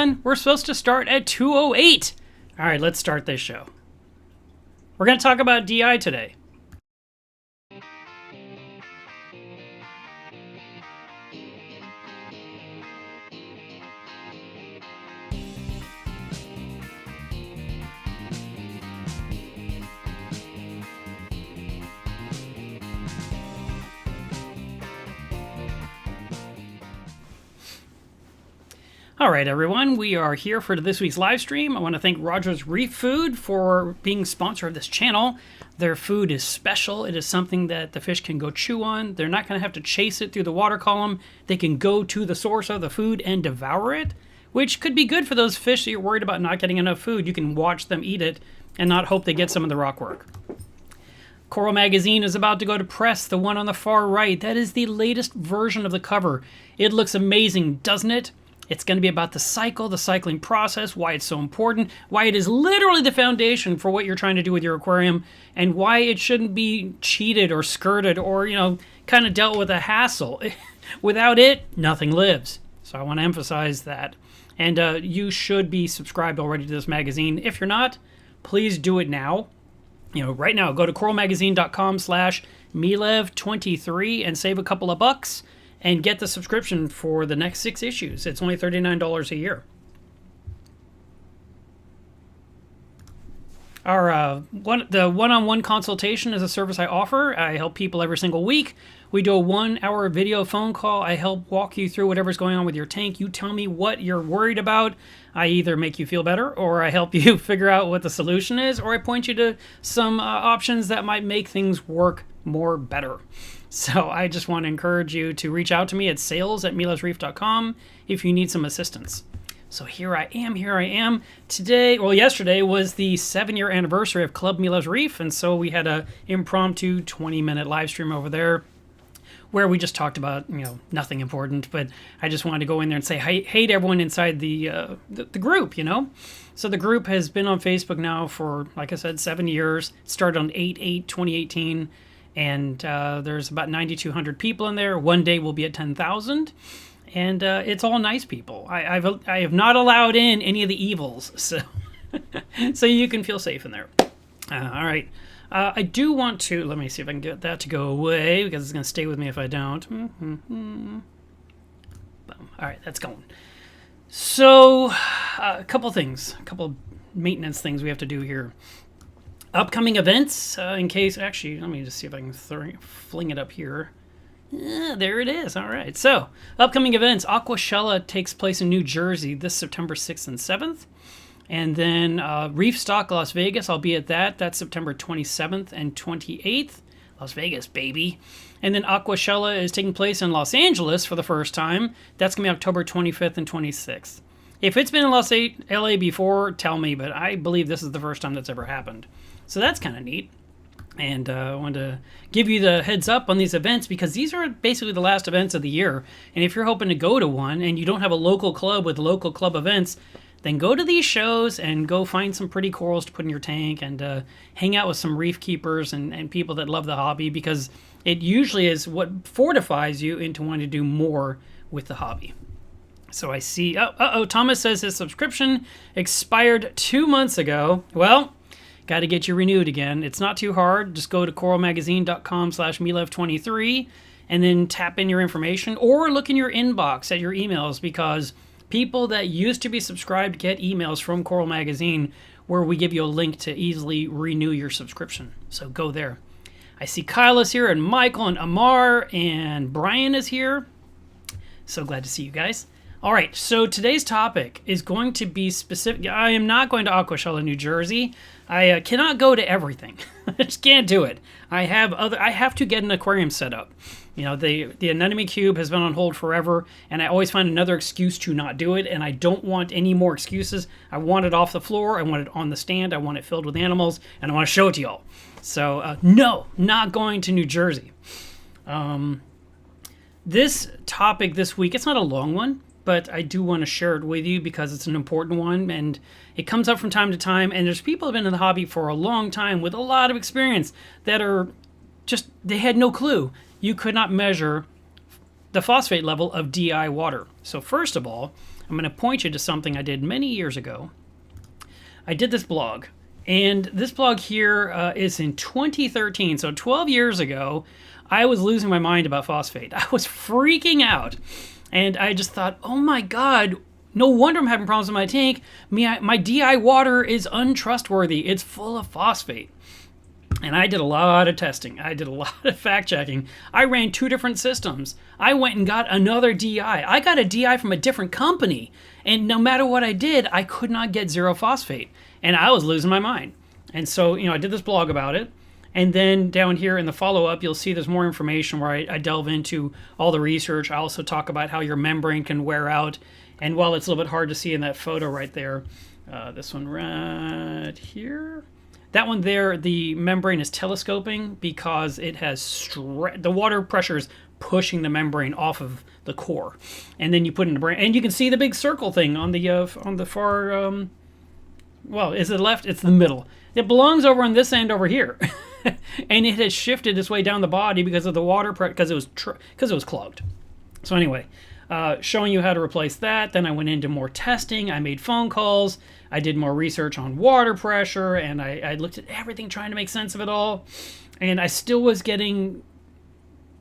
2:07. We're supposed to start at 2:08. All right, let's start this show. We're going to talk about DI today. All right, everyone, we are here for this week's live stream. I want to thank Rogers Reef Food for being sponsor of this channel. Their food is special. It is something that the fish can go chew on. They're not going to have to chase it through the water column. They can go to the source of the food and devour it, which could be good for those fish that you're worried about not getting enough food. You can watch them eat it and not hope they get some of the rockwork. Coral Magazine is about to go to press, the one on the far right. That is the latest version of the cover. It looks amazing, doesn't it? It's going to be about the cycling process, why it's so important, why it is literally the foundation for what you're trying to do with your aquarium, and why it shouldn't be cheated or skirted or, kind of dealt with a hassle. Without it, nothing lives. So I want to emphasize that. And you should be subscribed already to this magazine. If you're not, please do it now. Right now, go to coralmagazine.com/Milev23 and save a couple of bucks. And get the subscription for the next 6 issues. It's only $39 a year. The one-on-one consultation is a service I offer. I help people every single week. We do a 1-hour video phone call. I help walk you through whatever's going on with your tank. You tell me what you're worried about. I either make you feel better, or I help you figure out what the solution is, or I point you to some options that might make things work more better. So I just want to encourage you to reach out to me at sales@milevsreef.com if you need some assistance. So here I am. Yesterday was the 7-year anniversary of Club Milev's Reef, and so we had a impromptu 20-minute live stream over there where we just talked about, nothing important, but I just wanted to go in there and say hey to everyone inside the group, So the group has been on Facebook now for, like I said, 7 years. It started on 8/8/2018. And there's about 9,200 people in there. One day we'll be at 10,000. And it's all nice people. I have not allowed in any of the evils. So so you can feel safe in there. All right. I do want to... Let me see if I can get that to go away, because it's going to stay with me if I don't. Boom. All right, that's going. So a couple things. A couple maintenance things we have to do here. Upcoming events, in case... Actually, let me just see if I can fling it up here. There it is. All right. So, upcoming events. Aquashella takes place in New Jersey this September 6th and 7th. And then Reef Stock Las Vegas, I'll be at that. That's September 27th and 28th. Las Vegas, baby. And then Aquashella is taking place in Los Angeles for the first time. That's going to be October 25th and 26th. If it's been in LA before, tell me, but I believe this is the first time that's ever happened. So that's kind of neat. And I wanted to give you the heads up on these events, because these are basically the last events of the year. And if you're hoping to go to one and you don't have a local club with local club events, then go to these shows and go find some pretty corals to put in your tank and hang out with some reef keepers and people that love the hobby, because it usually is what fortifies you into wanting to do more with the hobby. So I see... Thomas says his subscription expired 2 months ago. Well... Got to get you renewed again. It's not too hard. Just go to coralmagazine.com/Milev23 and then tap in your information, or look in your inbox at your emails, because people that used to be subscribed get emails from Coral Magazine where we give you a link to easily renew your subscription. So go there. I see Kyle is here, and Michael and Amar and Brian is here. So glad to see you guys. All right, so today's topic is going to be specific. I am not going to Aquashella, New Jersey. I cannot go to everything. I just can't do it. I have to get an aquarium set up. The anemone cube has been on hold forever, and I always find another excuse to not do it, and I don't want any more excuses. I want it off the floor. I want it on the stand. I want it filled with animals, and I want to show it to y'all. So, no, not going to New Jersey. This topic this week, it's not a long one, but I do want to share it with you because it's an important one, and it comes up from time to time, and there's people who have been in the hobby for a long time with a lot of experience that are just, they had no clue. You could not measure the phosphate level of DI water. So first of all, I'm going to point you to something I did many years ago. I did this blog, and this blog here is in 2013, so 12 years ago. I was losing my mind about phosphate. I was freaking out, and I just thought, oh my God, no wonder I'm having problems with my tank. My DI water is untrustworthy. It's full of phosphate. And I did a lot of testing. I did a lot of fact checking. I ran 2 different systems. I went and got another DI. I got a DI from a different company. And no matter what I did, I could not get 0 phosphate. And I was losing my mind. And so, I did this blog about it. And then down here in the follow-up, you'll see there's more information where I delve into all the research. I also talk about how your membrane can wear out. And while it's a little bit hard to see in that photo right there, this one right here, that one there, the membrane is telescoping because it has the water pressure is pushing the membrane off of the core, and then you put in the brain, and you can see the big circle thing on the far. Well, is it left? It's the middle. It belongs over on this end over here, and it has shifted its way down the body because of the water because it was clogged. So anyway. Showing you how to replace that. Then I went into more testing. I made phone calls. I did more research on water pressure, and I looked at everything trying to make sense of it all. And I still was getting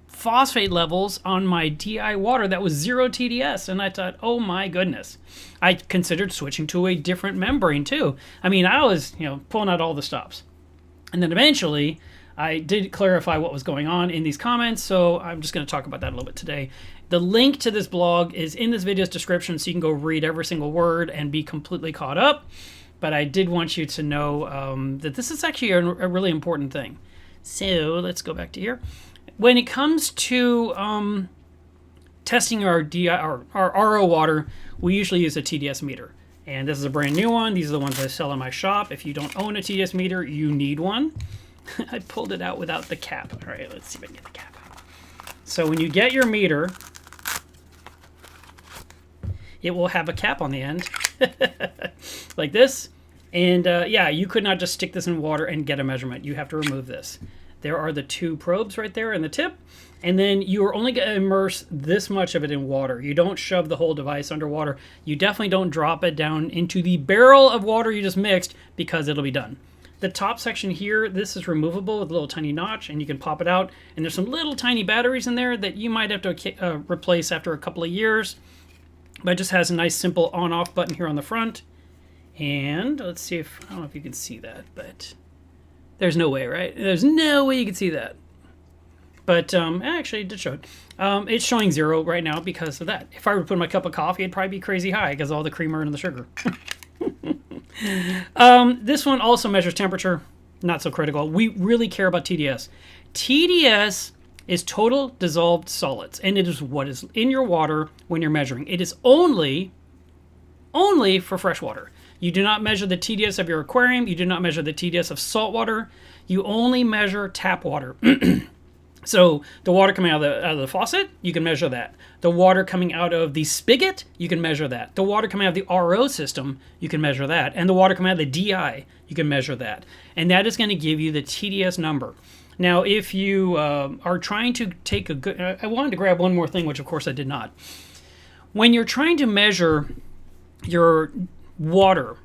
phosphate levels on my DI water that was 0 TDS. And I thought, oh my goodness. I considered switching to a different membrane too. I mean, I was, pulling out all the stops. And then eventually, I did clarify what was going on in these comments, so I'm just going to talk about that a little bit today. The link to this blog is in this video's description, so you can go read every single word and be completely caught up. But I did want you to know that this is actually a really important thing. So let's go back to here. When it comes to testing our RO water, we usually use a TDS meter. And this is a brand new one. These are the ones I sell in my shop. If you don't own a TDS meter, you need one. I pulled it out without the cap. All right, let's see if I can get the cap out. So when you get your meter, it will have a cap on the end, like this. And yeah, you could not just stick this in water and get a measurement. You have to remove this. There are the 2 probes right there in the tip. And then you are only going to immerse this much of it in water. You don't shove the whole device underwater. You definitely don't drop it down into the barrel of water you just mixed, because it'll be done. The top section here, this is removable with a little tiny notch, and you can pop it out. And there's some little tiny batteries in there that you might have to replace after a couple of years. But it just has a nice simple on-off button here on the front. And let's see if, I don't know if you can see that, but there's no way, right? There's no way you can see that. But actually, it did show it. It's showing 0 right now because of that. If I were to put in my cup of coffee, it'd probably be crazy high because of all the creamer and the sugar. This one also measures temperature. Not so critical. We really care about TDS. TDS is total dissolved solids, and it is what is in your water when you're measuring. It is only for fresh water. You do not measure the TDS of your aquarium. You do not measure the TDS of salt water. You only measure tap water. So the water coming out of the faucet, you can measure that. The water coming out of the spigot, you can measure that. The water coming out of the RO system, you can measure that. And the water coming out of the DI, you can measure that. And that is going to give you the TDS number. Now, if you are trying to take a good... I wanted to grab one more thing, which of course I did not. When you're trying to measure your water,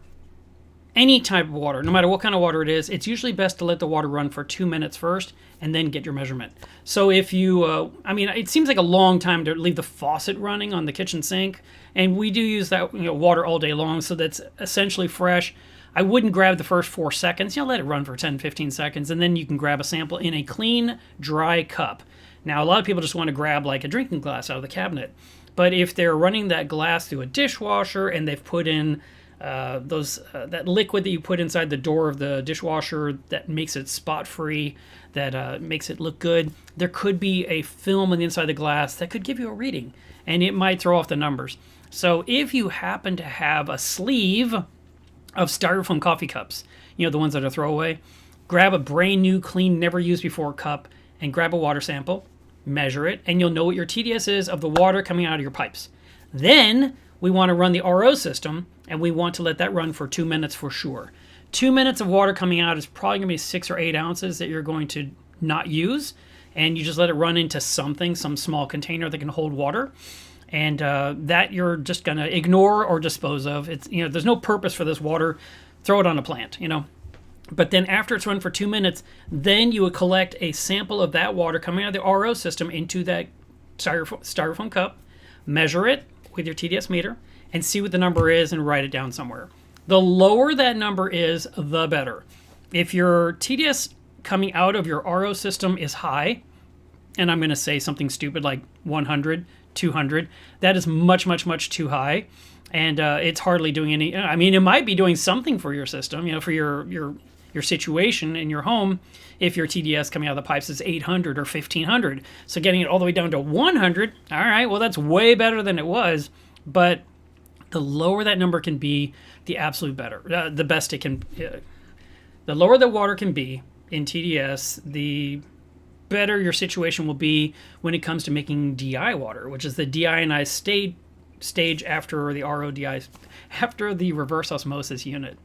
any type of water, no matter what kind of water it is, it's usually best to let the water run for 2 minutes first and then get your measurement. So if you, it seems like a long time to leave the faucet running on the kitchen sink, and we do use that water all day long, so that's essentially fresh. I wouldn't grab the first 4 seconds. Let it run for 10, 15 seconds, and then you can grab a sample in a clean, dry cup. Now, a lot of people just want to grab like a drinking glass out of the cabinet, but if they're running that glass through a dishwasher and they've put in that liquid that you put inside the door of the dishwasher that makes it spot free, that makes it look good, there could be a film on the inside of the glass that could give you a reading, and it might throw off the numbers. So if you happen to have a sleeve of styrofoam coffee cups, the ones that are throwaway, grab a brand new, clean, never used before cup and grab a water sample, measure it, and you'll know what your TDS is of the water coming out of your pipes. Then we want to run the RO system, and we want to let that run for 2 minutes for sure. 2 minutes of water coming out is probably going to be 6 or 8 ounces that you're going to not use, and you just let it run into something, some small container that can hold water. And that you're just going to ignore or dispose of. It's, there's no purpose for this water. Throw it on a plant, But then after it's run for 2 minutes, then you would collect a sample of that water coming out of the RO system into that styrofoam cup, measure it with your TDS meter, and see what the number is and write it down somewhere. The lower that number is, the better. If your TDS coming out of your RO system is high, and I'm going to say something stupid like 100, 200, that is much, much, much too high. And it's hardly doing any, I mean, it might be doing something for your system, for your situation in your home if your TDS coming out of the pipes is 800 or 1500. So getting it all the way down to 100, all right, well, that's way better than it was. But the lower that number can be, the absolute better, the best it can, the lower the water can be in TDS, the better your situation will be when it comes to making DI water, which is the deionized stage after the RODI, after the reverse osmosis unit.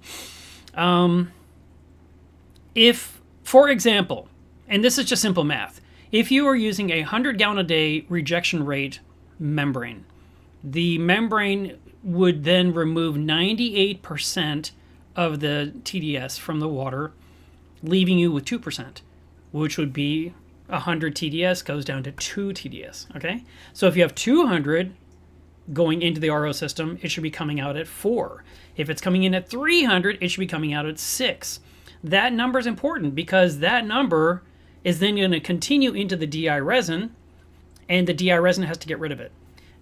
If, for example, and this is just simple math, if you are using a 100-gallon a day rejection rate membrane, the membrane would then remove 98% of the TDS from the water, leaving you with 2%, which would be 100 TDS goes down to 2 TDS, okay? So if you have 200 going into the RO system, it should be coming out at 4. If it's coming in at 300, it should be coming out at 6. That number is important because that number is then going to continue into the DI resin, and the DI resin has to get rid of it.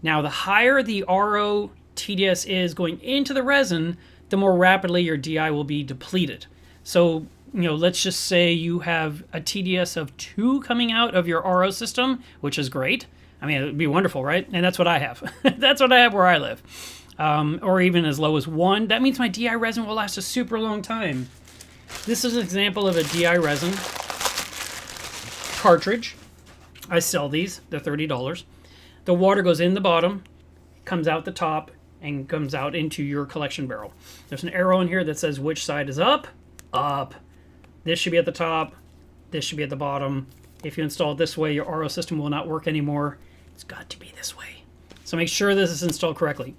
Now, the higher the RO TDS is going into the resin, the more rapidly your DI will be depleted. So, let's just say you have a TDS of 2 coming out of your RO system, which is great. I mean, it would be wonderful, right? And that's what I have. That's what I have where I live. Or even as low as 1. That means my DI resin will last a super long time. This is an example of a DI resin cartridge. I sell these. They're $30. The water goes in the bottom, comes out the top, and comes out into your collection barrel. There's an arrow in here that says which side is up. Up. This should be at the top. This should be at the bottom. If you install it this way, your RO system will not work anymore. It's got to be this way. So make sure this is installed correctly.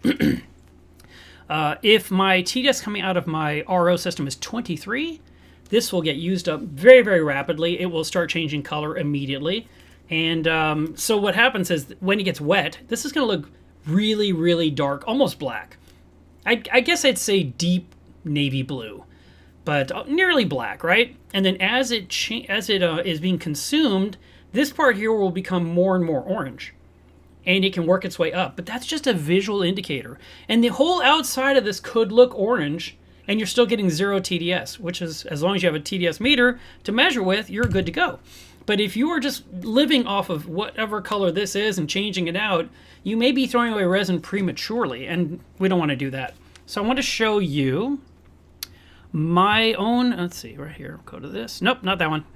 If my TDS coming out of my RO system is 23, this will get used up very, very rapidly. It will start changing color immediately. And so what happens is when it gets wet, this is going to look really, really dark, almost black. I guess I'd say deep navy blue, but nearly black, right? And then as it is being consumed, this part here will become more and more orange. And it can work its way up. But that's just a visual indicator. And the whole outside of this could look orange, and you're still getting 0 TDS, which is, as long as you have a TDS meter to measure with, you're good to go. But if you are just living off of whatever color this is and changing it out, you may be throwing away resin prematurely, and we don't want to do that. So I want to show you my own, let's see, right here, go to this. Nope, not that one.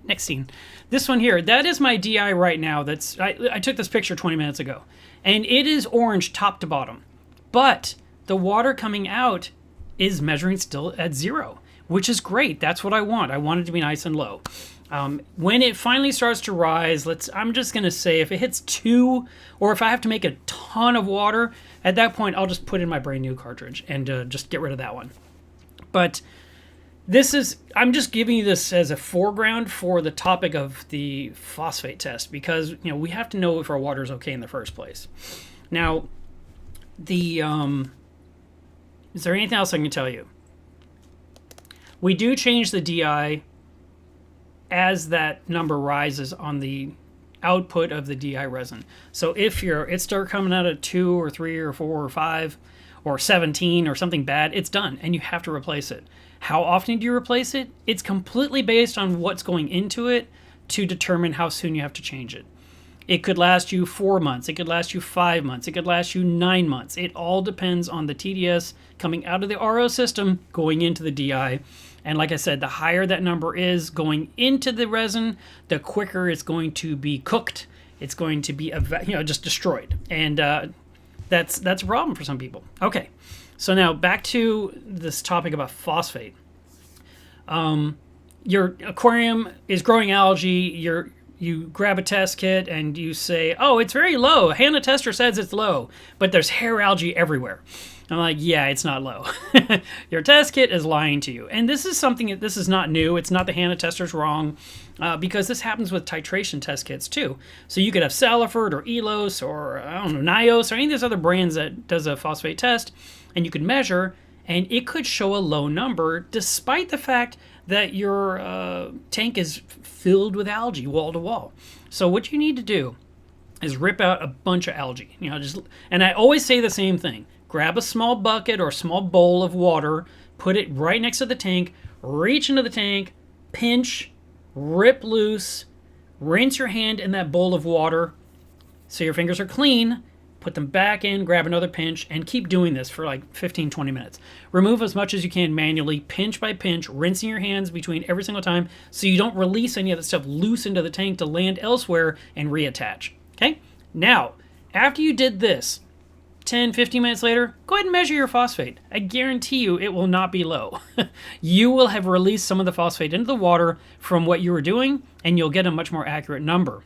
Next scene. This one here, that is my DI right now. I took this picture 20 minutes ago, and it is orange top to bottom. But the water coming out is measuring still at 0, which is great. That's what I want. I want it to be nice and low. When it finally starts to rise, I'm just going to say if it hits 2, or if I have to make a ton of water, at that point I'll just put in my brand new cartridge and just get rid of that one. But I'm just giving you this as a foreground for the topic of the phosphate test because, we have to know if our water is okay in the first place. Now, is there anything else I can tell you? We do change the DI as that number rises on the output of the DI resin. So if it starts coming out at 2 or 3 or 4 or 5 or 17 or something bad, it's done and you have to replace it. How often do you replace it? It's completely based on what's going into it to determine how soon you have to change it. It could last you 4 months. It could last you 5 months. It could last you 9 months. It all depends on the TDS coming out of the RO system going into the DI. And like I said, the higher that number is going into the resin, the quicker it's going to be cooked. It's going to be just destroyed. And that's a problem for some people. Okay, so now back to this topic about phosphate. Your aquarium is growing algae. you grab a test kit and you say, oh, it's very low. Hannah Tester says it's low, but there's hair algae everywhere. I'm like, yeah, it's not low. Your test kit is lying to you. And this is something, this is not new. It's not the Hannah Tester's wrong, because this happens with titration test kits too. So you could have Saliford or Elos or, I don't know, Nios or any of these other brands that does a phosphate test, and you could measure, and it could show a low number despite the fact that your tank is filled with algae wall to wall. So what you need to do is rip out a bunch of algae. And I always say the same thing. Grab a small bucket or a small bowl of water, put it right next to the tank, reach into the tank, pinch, rip loose, rinse your hand in that bowl of water so your fingers are clean, put them back in, grab another pinch, and keep doing this for like 15, 20 minutes. Remove as much as you can manually, pinch by pinch, rinsing your hands between every single time so you don't release any of the stuff loose into the tank to land elsewhere and reattach. Okay? Now, after you did this, 10, 15 minutes later, go ahead and measure your phosphate. I guarantee you it will not be low. You will have released some of the phosphate into the water from what you were doing, and you'll get a much more accurate number.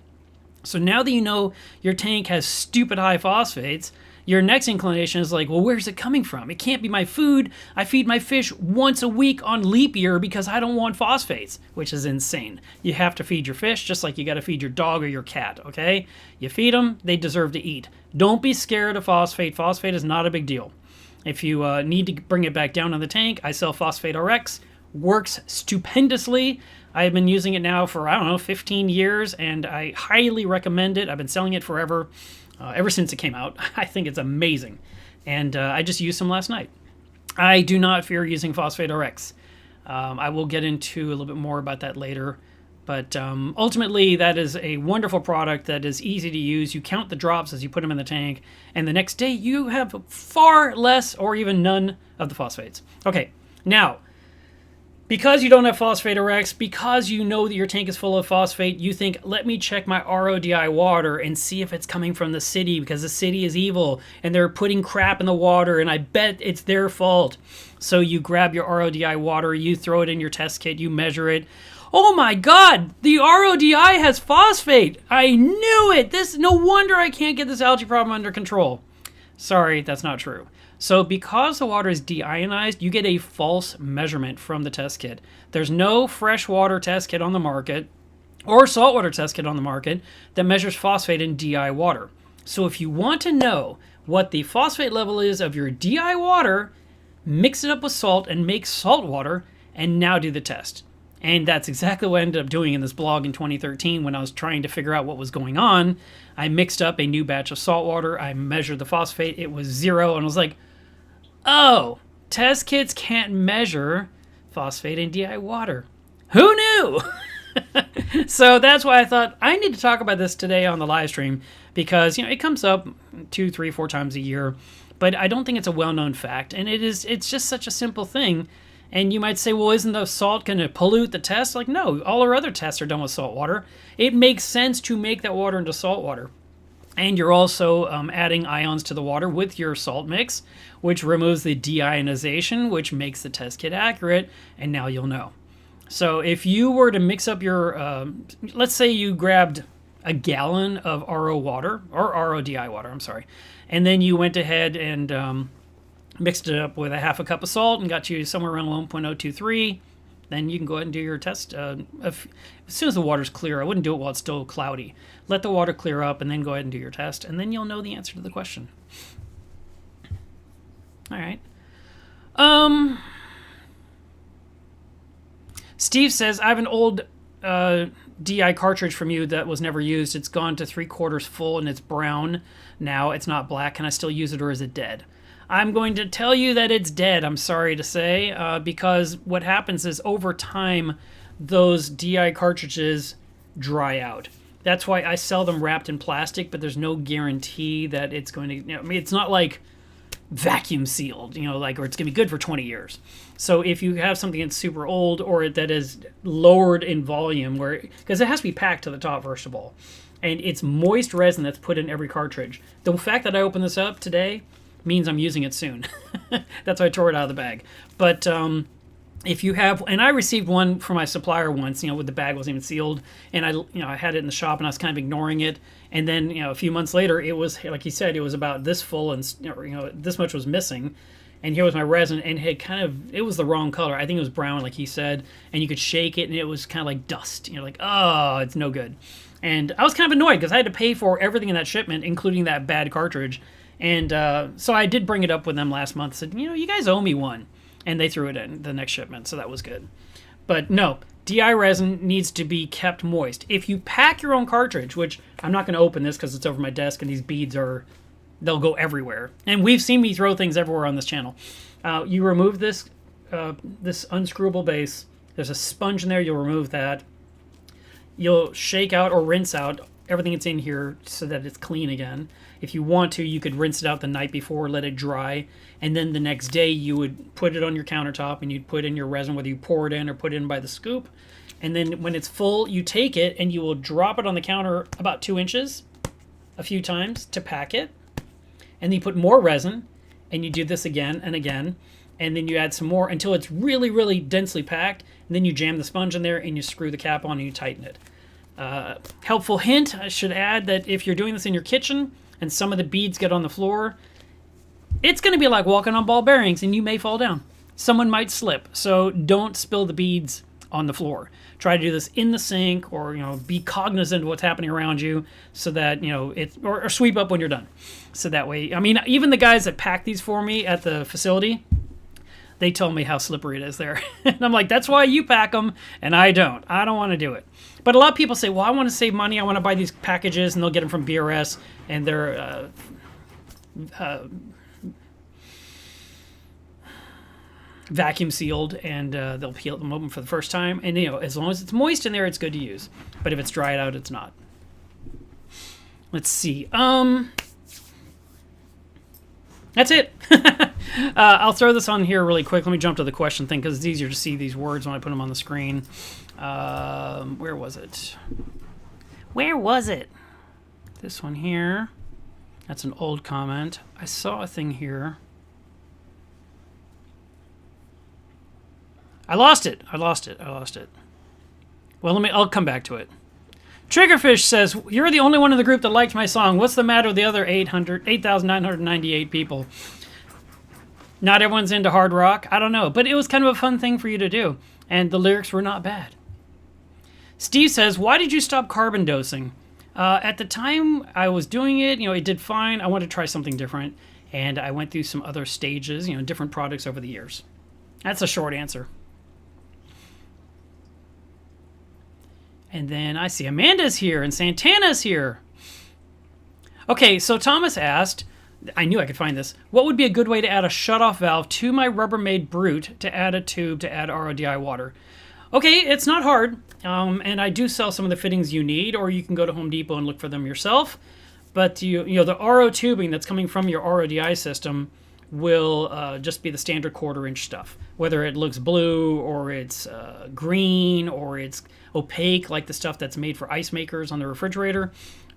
So now that you know your tank has stupid high phosphates, your next inclination is like, well, where's it coming from? It can't be my food. I feed my fish once a week on leap year because I don't want phosphates, which is insane. You have to feed your fish just like you got to feed your dog or your cat, okay? You feed them, they deserve to eat. Don't be scared of phosphate. Phosphate is not a big deal. If you need to bring it back down on the tank, I sell Phosphate RX. Works stupendously. I've been using it now for, 15 years, and I highly recommend it. I've been selling it forever. Ever since it came out. I think it's amazing. And I just used some last night. I do not fear using Phosphate RX. I will get into a little bit more about that later. But ultimately, that is a wonderful product that is easy to use. You count the drops as you put them in the tank. And the next day, you have far less or even none of the phosphates. Okay, now, because you don't have Phosphate RX, because you know that your tank is full of phosphate, you think, let me check my RODI water and see if it's coming from the city because the city is evil and they're putting crap in the water and I bet it's their fault. So you grab your RODI water, you throw it in your test kit, you measure it. Oh my God, the RODI has phosphate. I knew it. No wonder I can't get this algae problem under control. Sorry, that's not true. So because the water is deionized, you get a false measurement from the test kit. There's no freshwater test kit on the market or saltwater test kit on the market that measures phosphate in DI water. So if you want to know what the phosphate level is of your DI water, mix it up with salt and make salt water and now do the test. And that's exactly what I ended up doing in this blog in 2013 when I was trying to figure out what was going on. I mixed up a new batch of salt water. I measured the phosphate. It was 0. And I was like, oh, test kits can't measure phosphate in DI water. Who knew? So that's why I thought I need to talk about this today on the live stream because, it comes up 2, 3, 4 times a year, but I don't think it's a well-known fact. And it's just such a simple thing. And you might say, well, isn't the salt going to pollute the test? Like, no, all our other tests are done with salt water. It makes sense to make that water into salt water. And you're also adding ions to the water with your salt mix, which removes the deionization, which makes the test kit accurate, and now you'll know. So if you were to mix up your, let's say you grabbed a gallon of RO water, or RODI water, I'm sorry, and then you went ahead and mixed it up with a half a cup of salt and got you somewhere around 1.023, then you can go ahead and do your test. As soon as the water's clear, I wouldn't do it while it's still cloudy. Let the water clear up and then go ahead and do your test, and then you'll know the answer to the question. All right. Steve says, I have an old DI cartridge from you that was never used. It's gone to 3/4 full and it's brown now. It's not black. Can I still use it or is it dead? I'm going to tell you that it's dead, I'm sorry to say, because what happens is over time, those DI cartridges dry out. That's why I sell them wrapped in plastic, but there's no guarantee that it's going to, it's not like vacuum sealed, or it's going to be good for 20 years. So if you have something that's super old or that is lowered in volume, because it has to be packed to the top, first of all, and it's moist resin that's put in every cartridge. The fact that I opened this up today means I'm using it soon. That's why I tore it out of the bag. But if you have, and I received one from my supplier once, you know, with the bag wasn't even sealed, and I had it in the shop and I was kind of ignoring it, and then, you know, a few months later, it was, like he said, it was about this full and, you know, this much was missing, and here was my resin, and it was the wrong color. I think it was brown, like he said, and you could shake it, and it was kind of like dust. You know, like, oh, it's no good. And I was kind of annoyed because I had to pay for everything in that shipment, including that bad cartridge, and so I did bring it up with them last month. Said, you know, you guys owe me one. And they threw it in the next shipment, so that was good. But no, DI resin needs to be kept moist. If you pack your own cartridge, which I'm not going to open this because it's over my desk and these beads they'll go everywhere. And we've seen me throw things everywhere on this channel. You remove this unscrewable base. There's a sponge in there. You'll remove that. You'll shake out or rinse out everything that's in here so that it's clean again. If you want to, you could rinse it out the night before, let it dry, and then the next day you would put it on your countertop and you'd put in your resin, whether you pour it in or put it in by the scoop. And then when it's full, you take it and you will drop it on the counter about 2 inches a few times to pack it. And then you put more resin and you do this again and again. And then you add some more until it's really, really densely packed. And then you jam the sponge in there and you screw the cap on and you tighten it. Helpful hint, I should add that if you're doing this in your kitchen and some of the beads get on the floor, it's going to be like walking on ball bearings and you may fall down. Someone might slip, so don't spill the beads on the floor. Try to do this in the sink, or, you know, be cognizant of what's happening around you so that, you know, or sweep up when you're done. So that way, I mean, even the guys that pack these for me at the facility, they tell me how slippery it is there. And I'm like, that's why you pack them and I don't. I don't want to do it. But a lot of people say, well, I want to save money. I want to buy these packages, and they'll get them from BRS, and they're vacuum sealed, and they'll peel them open for the first time. And, you know, as long as it's moist in there, it's good to use. But if it's dried out, it's not. Let's see. That's it. I'll throw this on here really quick. Let me jump to the question thing because it's easier to see these words when I put them on the screen. Where was it? Where was it? This one here. That's an old comment. I saw a thing here. I lost it. Well, I'll come back to it. Triggerfish says, you're the only one in the group that liked my song. What's the matter with the other 8,998 people? Not everyone's into hard rock. I don't know. But it was kind of a fun thing for you to do. And the lyrics were not bad. Steve says, why did you stop carbon dosing? At the time I was doing it, you know, it did fine. I wanted to try something different. And I went through some other stages, you know, different products over the years. That's a short answer. And then I see Amanda's here and Santana's here. Okay, so Thomas asked, I knew I could find this, what would be a good way to add a shutoff valve to my Rubbermaid Brute to add a tube to add RODI water? Okay, it's not hard, and I do sell some of the fittings you need, or you can go to Home Depot and look for them yourself. But you know, the RO tubing that's coming from your RODI system will just be the standard 1/4 inch stuff. Whether it looks blue or it's green or it's opaque like the stuff that's made for ice makers on the refrigerator,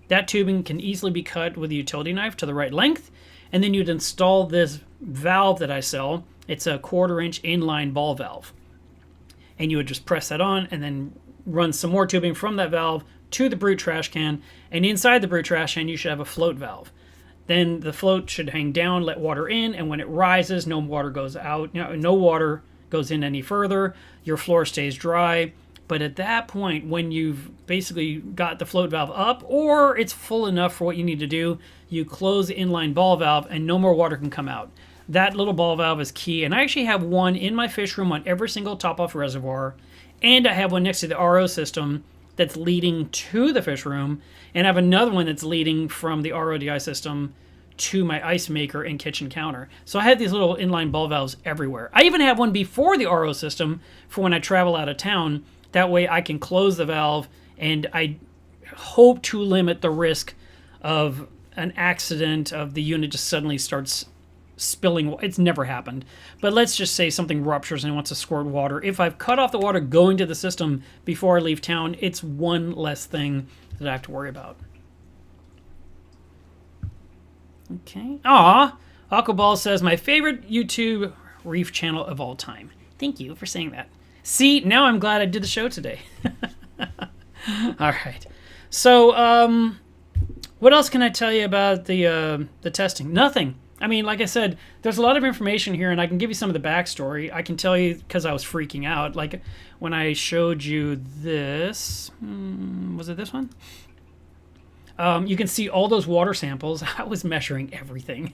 that tubing can easily be cut with a utility knife to the right length, and then you'd install this valve that I sell. It's a 1/4 inch inline ball valve, and you would just press that on and then run some more tubing from that valve to the Brute trash can, and inside the Brute trash can you should have a float valve. Then the float should hang down, let water in, and when it rises, no water goes out. No water goes in any further. Your floor stays dry. But at that point, when you've basically got the float valve up, or it's full enough for what you need to do, you close the inline ball valve and no more water can come out. That little ball valve is key. And I actually have one in my fish room on every single top-off reservoir. And I have one next to the RO system that's leading to the fish room. And I have another one that's leading from the RODI system to my ice maker and kitchen counter. So I have these little inline ball valves everywhere. I even have one before the RO system for when I travel out of town. That way I can close the valve, and I hope to limit the risk of an accident of the unit just suddenly starts spilling. It's never happened. But let's just say something ruptures and it wants to squirt water. If I've cut off the water going to the system before I leave town, it's one less thing that I have to worry about. Okay. Aquaball says, my favorite YouTube Reef channel of all time. Thank you for saying that. See, now I'm glad I did the show today. All right. So, what else can I tell you about the testing? Nothing. I mean, like I said, there's a lot of information here, and I can give you some of the backstory. I can tell you because I was freaking out. Like when I showed you this, was it this one? You can see all those water samples. I was measuring everything.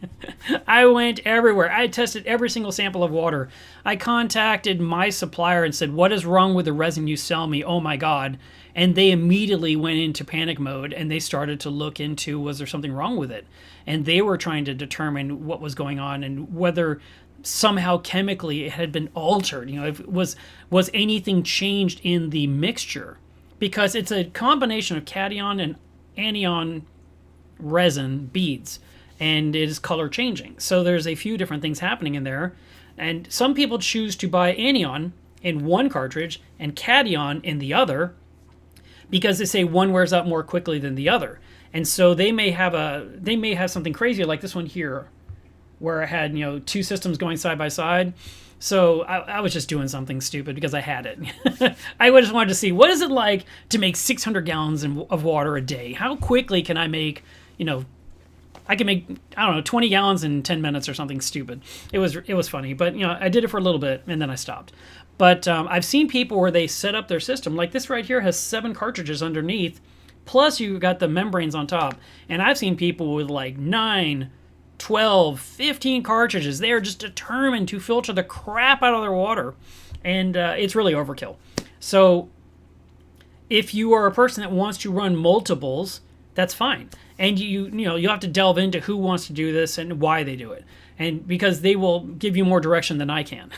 I went everywhere. I tested every single sample of water. I contacted my supplier and said, what is wrong with the resin you sell me? Oh my God. And they immediately went into panic mode and they started to look into, was there something wrong with it? And they were trying to determine what was going on and whether somehow chemically it had been altered. You know, if was anything changed in the mixture? Because it's a combination of cation and anion resin beads, and it is color changing. So there's a few different things happening in there. And some people choose to buy anion in one cartridge and cation in the other because they say one wears out more quickly than the other. And so they may have something crazy like this one here where I had, you know, two systems going side by side. So I was just doing something stupid because I had it. I just wanted to see, what is it like to make 600 gallons of water a day? How quickly can I make, you know, I can make, I don't know, 20 gallons in 10 minutes or something stupid. It was funny, but, you know, I did it for a little bit and then I stopped. But I've seen people where they set up their system. Like this right here has 7 cartridges underneath, plus you've got the membranes on top. And I've seen people with like 9, 12, 15 cartridges. They are just determined to filter the crap out of their water. And it's really overkill. So if you are a person that wants to run multiples, that's fine. And you have to delve into who wants to do this and why they do it. And because they will give you more direction than I can.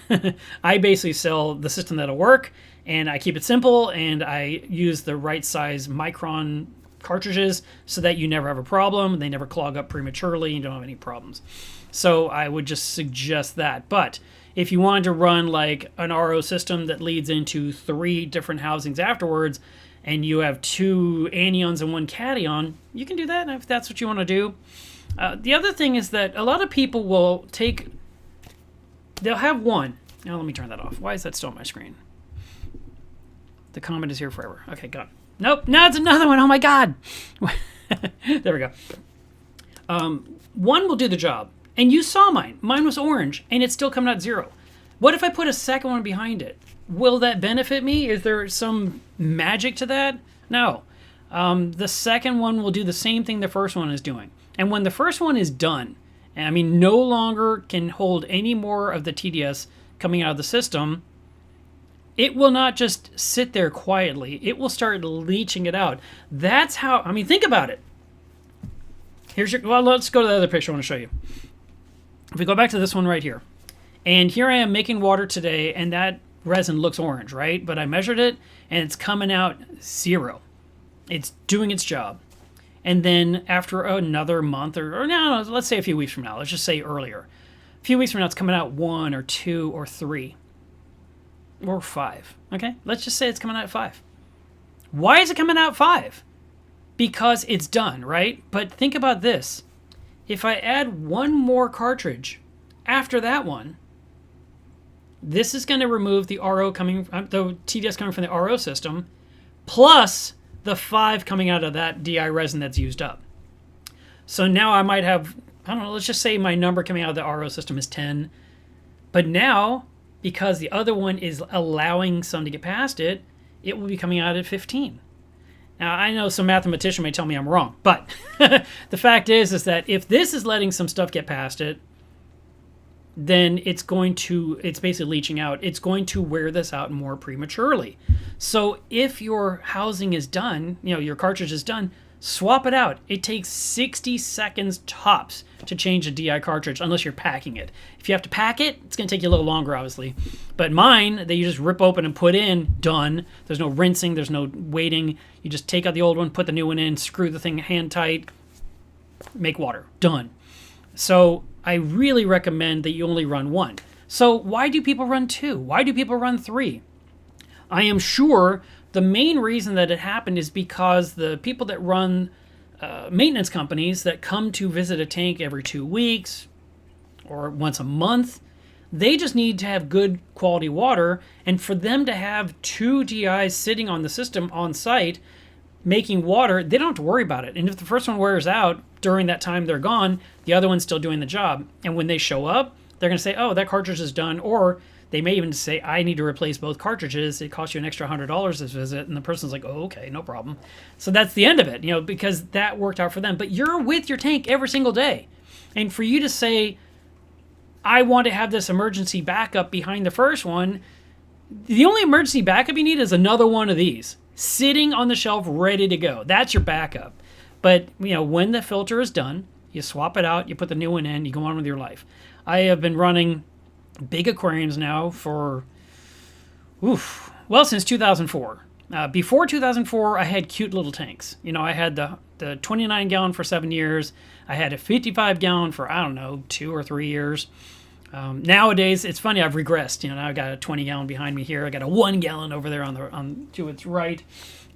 I basically sell the system that'll work, and I keep it simple, and I use the right size micron cartridges so that you never have a problem. They never clog up prematurely. You don't have any problems. So I would just suggest that. But if you wanted to run like an RO system that leads into 3 different housings afterwards, and you have 2 anions and 1 cation, you can do that if that's what you want to do. The other thing is that a lot of people will they'll have one. Now let me turn that off. Why is that still on my screen? The comment is here forever. Okay, got it. Nope, now it's another one. Oh my God. There we go. One will do the job. And you saw mine. Mine was orange, and it's still coming out 0. What if I put a second one behind it? Will that benefit me? Is there some magic to that? No. The second one will do the same thing the first one is doing. And when the first one is done, I mean, no longer can hold any more of the TDS coming out of the system, it will not just sit there quietly. It will start leaching it out. That's how, I mean, think about it. Well, let's go to the other picture I want to show you. If we go back to this one right here, and here I am making water today, and that resin looks orange, right? But I measured it, and it's coming out 0. It's doing its job. And then after another month, or no, let's say a few weeks from now, let's just say earlier. A few weeks from now, it's coming out 1 or 2 or 3 or 5. Okay, let's just say it's coming out at 5. Why is it coming out 5? Because it's done, right? But think about this. If I add one more cartridge after that one, this is going to remove the RO the TDS coming from the RO system, plus the 5 coming out of that DI resin that's used up. So now I might have, I don't know, let's just say my number coming out of the RO system is 10. But now, because the other one is allowing some to get past it, it will be coming out at 15. Now, I know some mathematician may tell me I'm wrong, but the fact is that if this is letting some stuff get past it, then it's basically leaching out. It's going to wear this out more prematurely. So if your housing is done, your cartridge is done, swap it out. It takes 60 seconds tops to change a DI cartridge unless you're packing it. If you have to pack it, it's going to take you a little longer, obviously. But mine, that you just rip open and put in, done. There's no rinsing. There's no waiting. You just take out the old one, put the new one in, screw the thing hand tight, make water. Done. So I really recommend that you only run 1. So why do people run 2? Why do people run 3? I am sure the main reason that it happened is because the people that run maintenance companies that come to visit a tank every 2 weeks or once a month, They just need to have good quality water, and for them to have 2 DIs sitting on the system on site making water, they don't have to worry about it. And if the first one wears out during that time they're gone, the other one's still doing the job. And when they show up, they're going to say, oh, that cartridge is done. Or they may even say, I need to replace both cartridges. It costs you an extra $100 this visit. And the person's like, oh, okay, no problem. So that's the end of it, because that worked out for them. But you're with your tank every single day. And for you to say, I want to have this emergency backup behind the first one, the only emergency backup you need is another one of these sitting on the shelf ready to go. That's your backup. But, when the filter is done, you swap it out, you put the new one in, you go on with your life. I have been running big aquariums now for, since 2004. Before 2004, I had cute little tanks. I had the 29-gallon for 7 years. I had a 55-gallon for, 2 or 3 years. Nowadays, it's funny, I've regressed. Now I've got a 20-gallon behind me here. I got a 1-gallon over there to its right.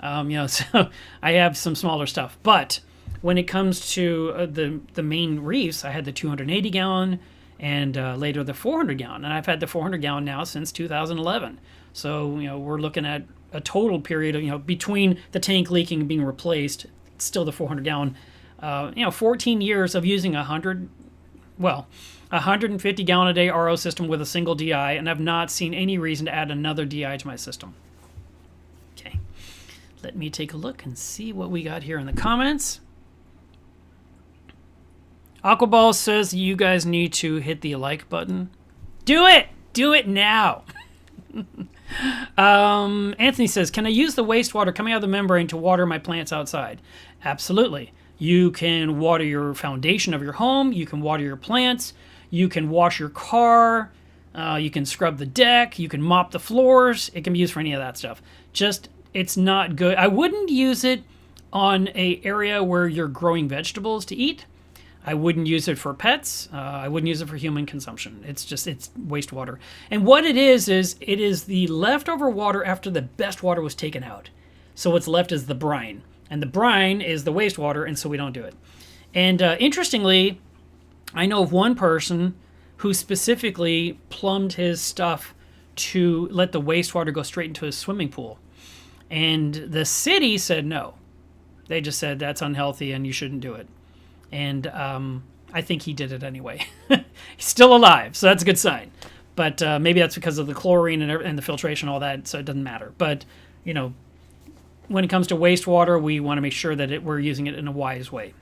So I have some smaller stuff. But when it comes to the main reefs, I had the 280-gallon and later the 400-gallon. And I've had the 400-gallon now since 2011. So, we're looking at a total period of, between the tank leaking and being replaced, still the 400-gallon, 14 years of using 150-gallon a day RO system with a single DI, and I've not seen any reason to add another DI to my system. Okay, let me take a look and see what we got here in the comments. Aquaball says you guys need to hit the like button. Do it! Do it now! Anthony says, can I use the wastewater coming out of the membrane to water my plants outside? Absolutely. You can water your foundation of your home. You can water your plants. You can wash your car. You can scrub the deck. You can mop the floors. It can be used for any of that stuff. Just, it's not good. I wouldn't use it on an area where you're growing vegetables to eat. I wouldn't use it for pets. I wouldn't use it for human consumption. It's wastewater. And what it is it is the leftover water after the best water was taken out. So what's left is the brine. And the brine is the wastewater, and so we don't do it. And interestingly, I know of one person who specifically plumbed his stuff to let the wastewater go straight into his swimming pool. And the city said no. They just said that's unhealthy and you shouldn't do it. And I think he did it anyway. He's still alive, so that's a good sign. But maybe that's because of the chlorine and the filtration, all that, so it doesn't matter. But, when it comes to wastewater, we want to make sure that we're using it in a wise way.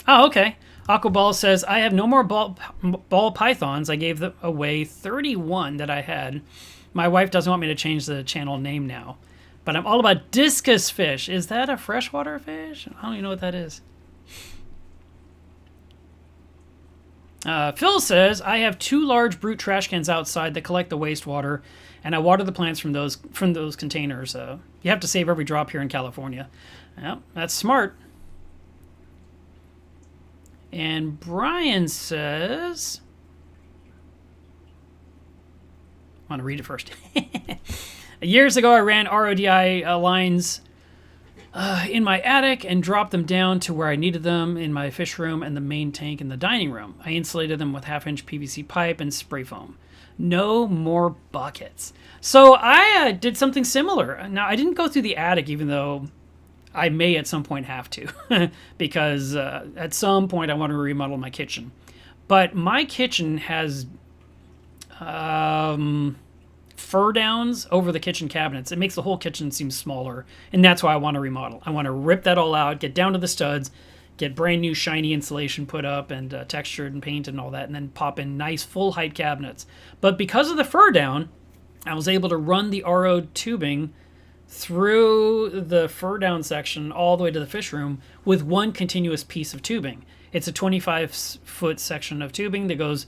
Oh, okay. Aquaball says, I have no more ball pythons. I gave away 31 that I had. My wife doesn't want me to change the channel name now. But I'm all about discus fish. Is that a freshwater fish? I don't even know what that is. Phil says, I have 2 large brute trash cans outside that collect the wastewater, and I water the plants from those containers. You have to save every drop here in California. Yeah, that's smart. And Brian says, I want to read it first. Years ago, I ran RODI lines in my attic and dropped them down to where I needed them in my fish room and the main tank in the dining room. I insulated them with 1/2-inch PVC pipe and spray foam. No more buckets. So I did something similar. Now, I didn't go through the attic, even though I may at some point have to, because at some point I want to remodel my kitchen. But my kitchen has fur downs over the kitchen cabinets. It makes the whole kitchen seem smaller, and that's why I want to remodel. I want to rip that all out, get down to the studs, get brand new shiny insulation put up and textured and painted and all that, and then pop in nice full height cabinets. But because of the fur down, I was able to run the RO tubing through the fur down section all the way to the fish room with one continuous piece of tubing. It's a 25-foot section of tubing that goes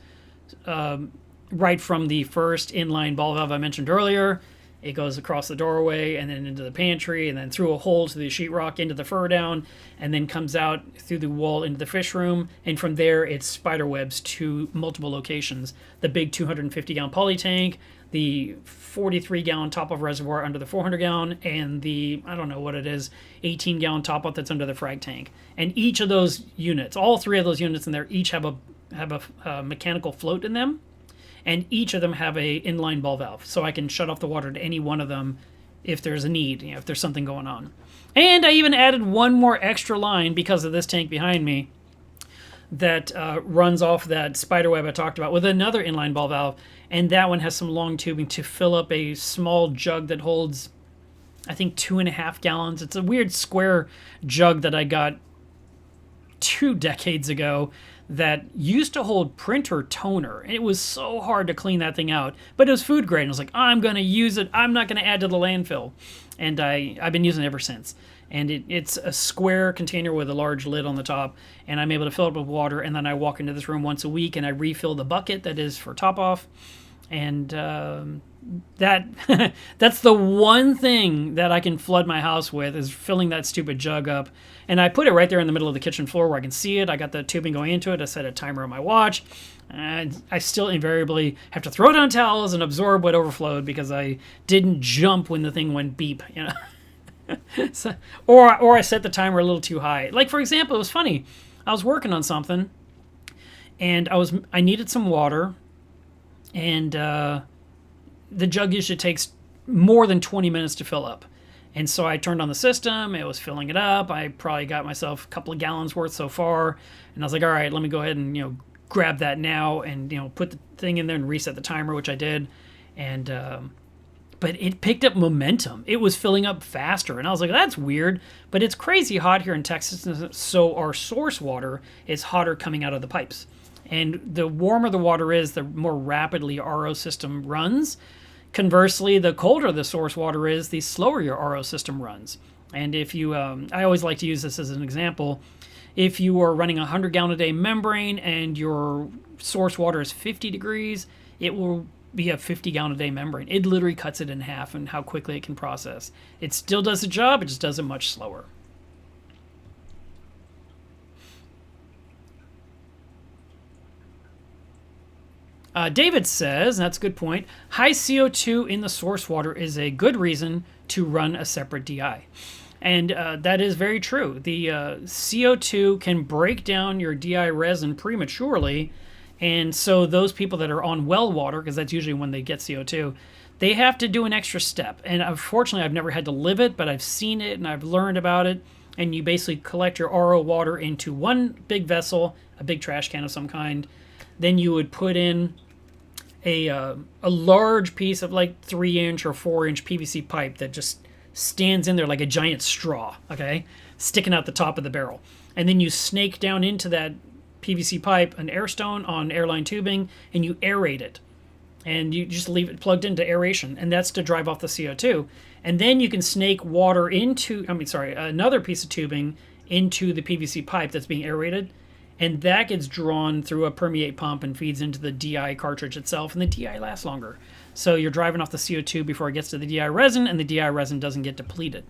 right from the first inline ball valve I mentioned earlier. It goes across the doorway and then into the pantry and then through a hole to the sheetrock into the fur down and then comes out through the wall into the fish room. And from there, it spider webs to multiple locations. The big 250-gallon poly tank, the 43-gallon top-off reservoir under the 400-gallon, and the, I don't know what it is, 18-gallon top-off that's under the frag tank. And each of those units, all three of those units in there, each have a mechanical float in them, and each of them have a inline ball valve, so I can shut off the water to any one of them if there's a need, if there's something going on. And I even added one more extra line because of this tank behind me that runs off that spider web I talked about with another inline ball valve, and that one has some long tubing to fill up a small jug that holds, I think, 2.5 gallons. It's a weird square jug that I got 2 decades ago that used to hold printer toner. And it was so hard to clean that thing out, but it was food grade. And I was like, I'm going to use it. I'm not going to add to the landfill. And I've been using it ever since. And it's a square container with a large lid on the top, and I'm able to fill it with water, and then I walk into this room once a week and I refill the bucket that is for top off. And that's the one thing that I can flood my house with, is filling that stupid jug up. And I put it right there in the middle of the kitchen floor where I can see it. I got the tubing going into it. I set a timer on my watch, and I still invariably have to throw down towels and absorb what overflowed because I didn't jump when the thing went beep, So, or I set the timer a little too high. Like, for example, it was funny. I was working on something, and I needed some water, and the jug usually takes more than 20 minutes to fill up. And so I turned on the system. It was filling it up. I probably got myself a couple of gallons worth so far, and I was like, all right, let me go ahead and grab that now, and put the thing in there and reset the timer, which I did. And but it picked up momentum. It was filling up faster. And I was like, that's weird. But it's crazy hot here in Texas, so our source water is hotter coming out of the pipes. And the warmer the water is, the more rapidly our RO system runs. Conversely, the colder the source water is, the slower your RO system runs. And if you, I always like to use this as an example. If you are running a 100-gallon-a-day membrane and your source water is 50 degrees, it will be a 50-gallon-a-day membrane. It literally cuts it in half in how quickly it can process. It still does the job, it just does it much slower. David says, and that's a good point, high CO2 in the source water is a good reason to run a separate DI. And that is very true. The CO2 can break down your DI resin prematurely. And so those people that are on well water, because that's usually when they get CO2, they have to do an extra step. And unfortunately, I've never had to live it, but I've seen it and I've learned about it. And you basically collect your RO water into one big vessel, a big trash can of some kind. Then you would put in a large piece of like 3-inch or 4-inch PVC pipe that just stands in there like a giant straw, okay, sticking out the top of the barrel. And then you snake down into that PVC pipe an air stone on airline tubing, and you aerate it. And you just leave it plugged into aeration, and that's to drive off the CO2. And then you can snake water into, another piece of tubing into the PVC pipe that's being aerated, and that gets drawn through a permeate pump and feeds into the DI cartridge itself, and the DI lasts longer. So you're driving off the CO2 before it gets to the DI resin, and the DI resin doesn't get depleted.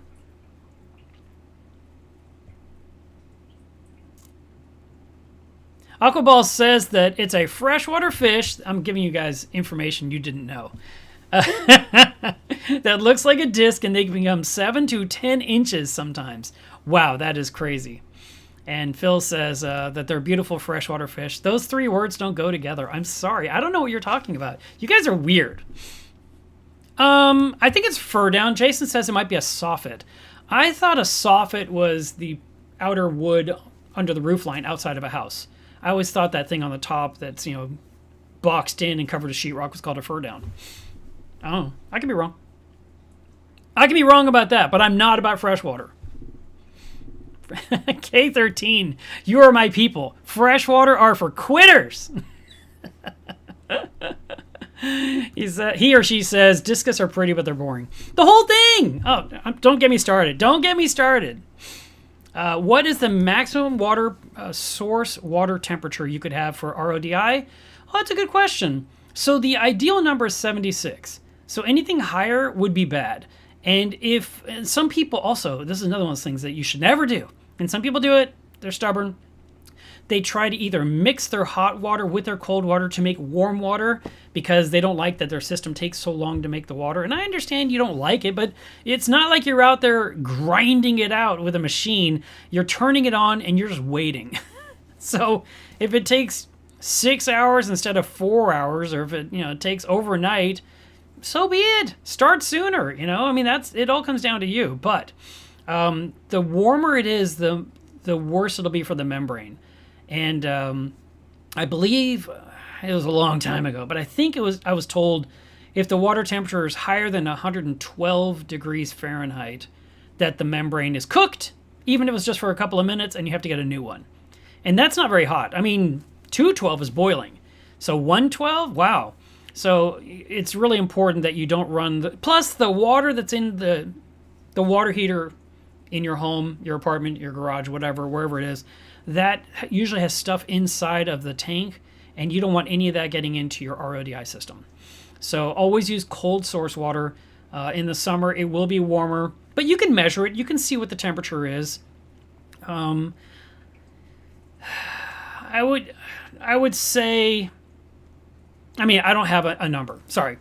Aquaball says that it's a freshwater fish. I'm giving you guys information you didn't know. That looks like a disc, and they can become 7 to 10 inches sometimes. Wow, that is crazy. And Phil says that they're beautiful freshwater fish. Those 3 words don't go together. I'm sorry. I don't know what you're talking about. You guys are weird. I think it's fur down. Jason says it might be a soffit. I thought a soffit was the outer wood under the roofline outside of a house. I always thought that thing on the top that's, boxed in and covered with sheetrock was called a fur down. Oh, I could be wrong. I could be wrong about that, but I'm not about freshwater. K13, you are my people. Freshwater are for quitters. He or she says, discus are pretty, but they're boring. The whole thing! Oh, don't get me started. Don't get me started. What is the maximum water source water temperature you could have for RODI? Oh, that's a good question. So the ideal number is 76. So anything higher would be bad. And some people also, this is another one of those things that you should never do. And some people do it, they're stubborn. they try to either mix their hot water with their cold water to make warm water because they don't like that their system takes so long to make the water. And I understand you don't like it, but it's not like you're out there grinding it out with a machine. You're turning it on and you're just waiting. So if it takes 6 hours instead of 4 hours, or if it takes overnight, so be it. Start sooner. I mean, it all comes down to you. But the warmer it is, the worse it'll be for the membrane. And I believe it was a long time ago, but I think I was told if the water temperature is higher than 112 degrees Fahrenheit, that the membrane is cooked, even if it's just for a couple of minutes, and you have to get a new one. And that's not very hot. I mean, 212 is boiling. So 112, wow. So it's really important that you don't run plus the water that's in the water heater in your home, your apartment, your garage, whatever, wherever it is, that usually has stuff inside of the tank, and you don't want any of that getting into your RODI system. So always use cold source water. In the summer, it will be warmer, but you can measure it. You can see what the temperature is. I would say, I mean, I don't have a number. Sorry.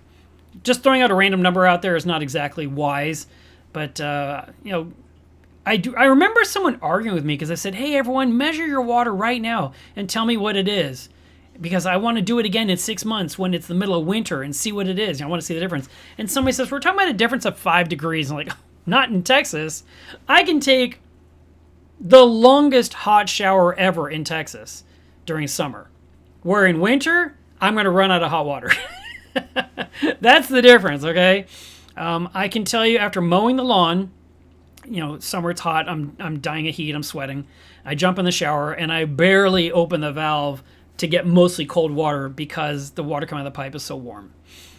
Just throwing out a random number out there is not exactly wise, but, I remember someone arguing with me because I said, hey, everyone, measure your water right now and tell me what it is. Because I want to do it again in 6 months when it's the middle of winter and see what it is. I want to see the difference. And somebody says, we're talking about a difference of 5 degrees. I'm like, not in Texas. I can take the longest hot shower ever in Texas during summer. Where in winter, I'm going to run out of hot water. That's the difference, okay? I can tell you after mowing the lawn, summer it's hot, I'm dying of heat, I'm sweating. I jump in the shower and I barely open the valve to get mostly cold water because the water coming out of the pipe is so warm.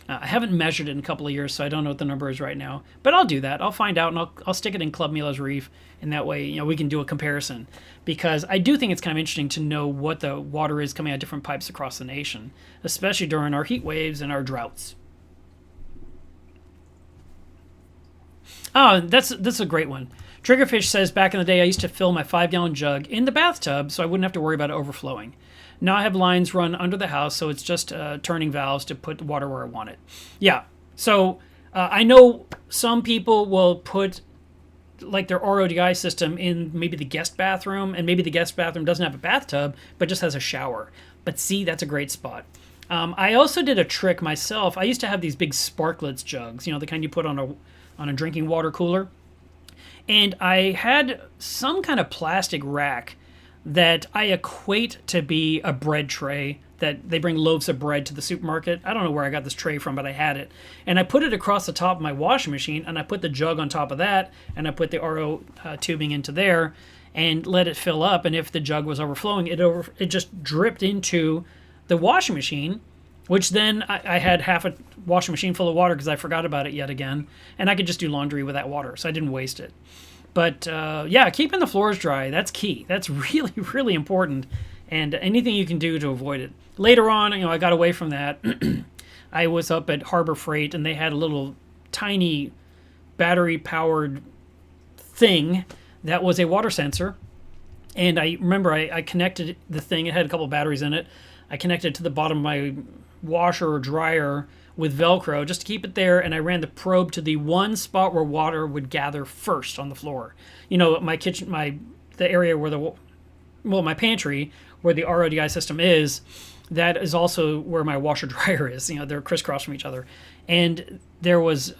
I haven't measured it in a couple of years, so I don't know what the number is right now. But I'll do that. I'll find out, and I'll stick it in Club Milo's Reef, and that way we can do a comparison. Because I do think it's kind of interesting to know what the water is coming out of different pipes across the nation, especially during our heat waves and our droughts. Oh, that's a great one. Triggerfish says, back in the day, I used to fill my 5-gallon jug in the bathtub so I wouldn't have to worry about it overflowing. Now I have lines run under the house, so it's just turning valves to put the water where I want it. Yeah, so I know some people will put like their RODI system in maybe the guest bathroom, and maybe the guest bathroom doesn't have a bathtub, but just has a shower. But see, that's a great spot. I also did a trick myself. I used to have these big Sparklets jugs, the kind you put on a drinking water cooler. And I had some kind of plastic rack that I equate to be a bread tray, that they bring loaves of bread to the supermarket. I don't know where I got this tray from, but I had it. And I put it across the top of my washing machine, and I put the jug on top of that, and I put the RO tubing into there, and let it fill up. And if the jug was overflowing, it just dripped into the washing machine, which then I had half a washing machine full of water because I forgot about it yet again, and I could just do laundry with that water, so I didn't waste it. But yeah, keeping the floors dry, that's key. That's really, really important, and anything you can do to avoid it. Later on, I got away from that. I was up at Harbor Freight, and they had a little tiny battery-powered thing that was a water sensor. And I remember I connected the thing. It had a couple of batteries in it. I connected it to the bottom of my washer or dryer with Velcro just to keep it there, and I ran the probe to the one spot where water would gather first on the floor. My kitchen, the area where my pantry, where the RODI system is, that is also where my washer dryer is. They're crisscross from each other. And there was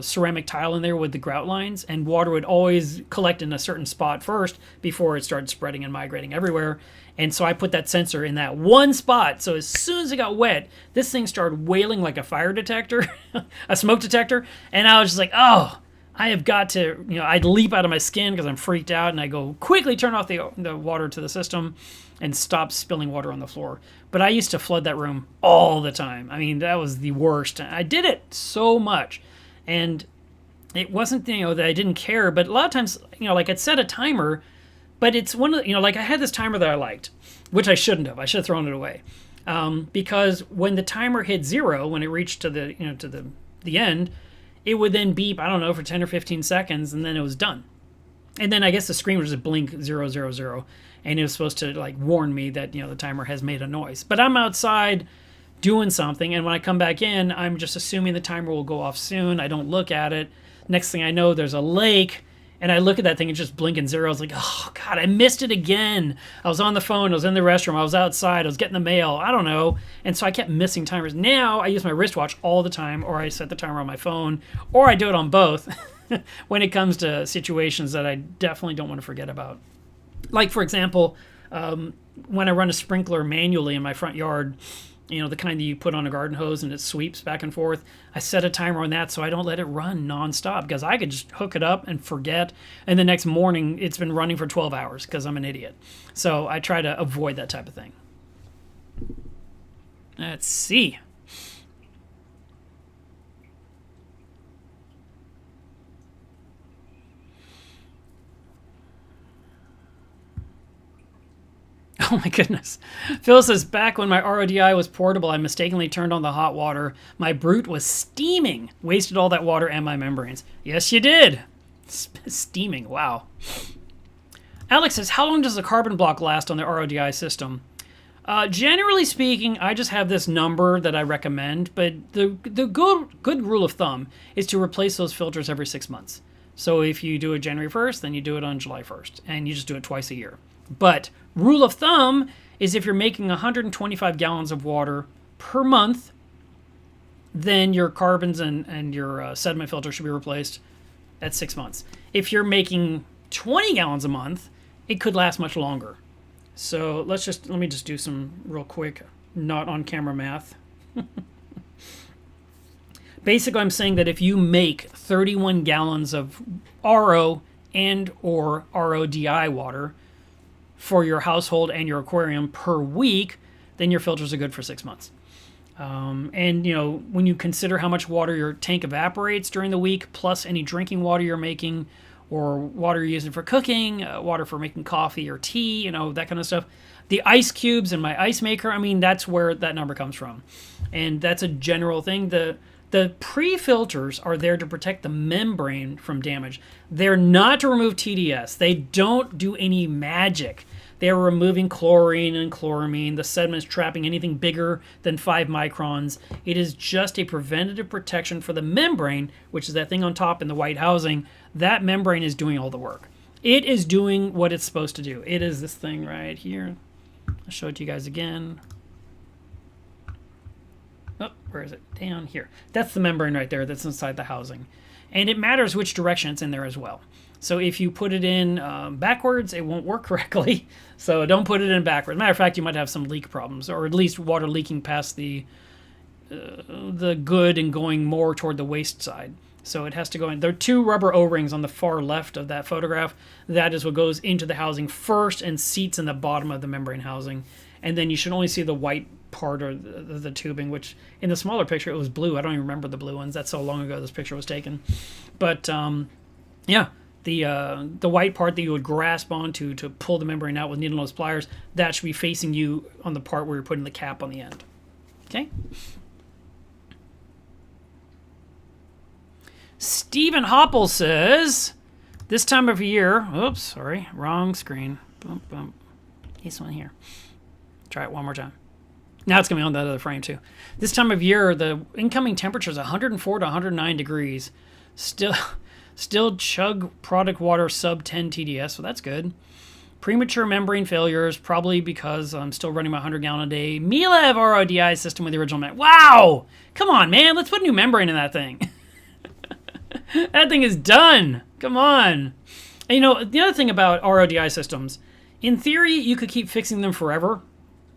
ceramic tile in there with the grout lines, and water would always collect in a certain spot first before it started spreading and migrating everywhere. And so I put that sensor in that one spot. So as soon as it got wet, this thing started wailing like a fire detector, a smoke detector. And I was just like, oh, I have got to, I'd leap out of my skin because I'm freaked out, and I go quickly turn off the water to the system and stop spilling water on the floor. But I used to flood that room all the time. I mean, that was the worst. I did it so much. And it wasn't, that I didn't care, but a lot of times, like I'd set a timer, but it's one of the, like I had this timer that I liked, which I shouldn't have. I should have thrown it away. Because when the timer hit 0, when it reached to the, to the end, it would then beep, I don't know, for 10 or 15 seconds, and then it was done. And then I guess the screen would just blink 000, and it was supposed to like warn me that, the timer has made a noise. But I'm outside doing something, and when I come back in, I'm just assuming the timer will go off soon. I don't look at it. Next thing I know, there's a lake, and I look at that thing, it's just blinking zero. I was like, oh God, I missed it again. I was on the phone, I was in the restroom, I was outside, I was getting the mail, I don't know. And so I kept missing timers. Now I use my wristwatch all the time, or I set the timer on my phone, or I do it on both when it comes to situations that I definitely don't want to forget about. Like, for example, when I run a sprinkler manually in my front yard, the kind that you put on a garden hose and it sweeps back and forth, I set a timer on that so I don't let it run nonstop, because I could just hook it up and forget, and the next morning it's been running for 12 hours because I'm an idiot. So I try to avoid that type of thing. Let's see. Oh my goodness. Phil says, back when my RODI was portable, I mistakenly turned on the hot water. My brute was steaming. Wasted all that water and my membranes. Yes, you did. Steaming. Wow. Alex says, how long does the carbon block last on the RODI system? Generally speaking, I just have this number that I recommend, but the good rule of thumb is to replace those filters every 6 months. So if you do it January 1st, then you do it on July 1st, and you just do it twice a year. But rule of thumb is if you're making 125 gallons of water per month, then your carbons and your sediment filter should be replaced at 6 months. If you're making 20 gallons a month, it could last much longer. So let me just do some real quick, not on camera math. Basically, I'm saying that if you make 31 gallons of RO and or RODI water for your household and your aquarium per week, then your filters are good for 6 months. And when you consider how much water your tank evaporates during the week, plus any drinking water you're making, or water you're using for cooking, water for making coffee or tea, that kind of stuff, the ice cubes in my ice maker, that's where that number comes from. And that's a general thing. The pre-filters are there to protect the membrane from damage. They're not to remove TDS. They don't do any magic. They're removing chlorine and chloramine. The sediment is trapping anything bigger than 5 microns. It is just a preventative protection for the membrane, which is that thing on top in the white housing. That membrane is doing all the work. It is doing what it's supposed to do. It is this thing right here. I'll show it to you guys again. Oh, where is it? Down here. That's the membrane right there that's inside the housing. And it matters which direction it's in there as well. So if you put it in backwards, it won't work correctly. So don't put it in backwards. Matter of fact, you might have some leak problems, or at least water leaking past the good and going more toward the waste side. So it has to go in. There are 2 rubber O-rings on the far left of that photograph. That is what goes into the housing first and seats in the bottom of the membrane housing. And then you should only see the white part or the tubing, which in the smaller picture it was blue. I don't even remember the blue ones. That's so long ago this picture was taken. But yeah, the white part that you would grasp onto to pull the membrane out with needle nose pliers, that should be facing you on the part where you're putting the cap on the end. Okay. Stephen Hopple says, this time of year, oops, sorry, wrong screen. Boom, boom. This one here. Try it one more time. Now it's going to be on that other frame too. This time of year, the incoming temperature is 104 to 109 degrees. Still chug product water sub 10 TDS, so that's good. Premature membrane failures, probably because I'm still running my 100-gallon a day Milev RODI system with the original membrane. Wow! Come on, man. Let's put a new membrane in that thing. That thing is done. Come on. And the other thing about RODI systems, in theory, you could keep fixing them forever.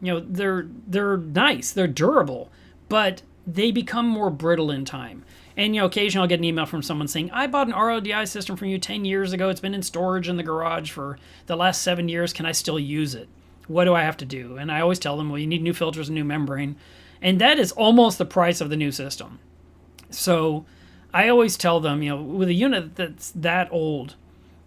They're nice, they're durable, but they become more brittle in time. And occasionally I'll get an email from someone saying, I bought an RODI system from you 10 years ago. It's been in storage in the garage for the last 7 years. Can I still use it? What do I have to do? And I always tell them, well, you need new filters and new membrane. And that is almost the price of the new system. So I always tell them, with a unit that's that old,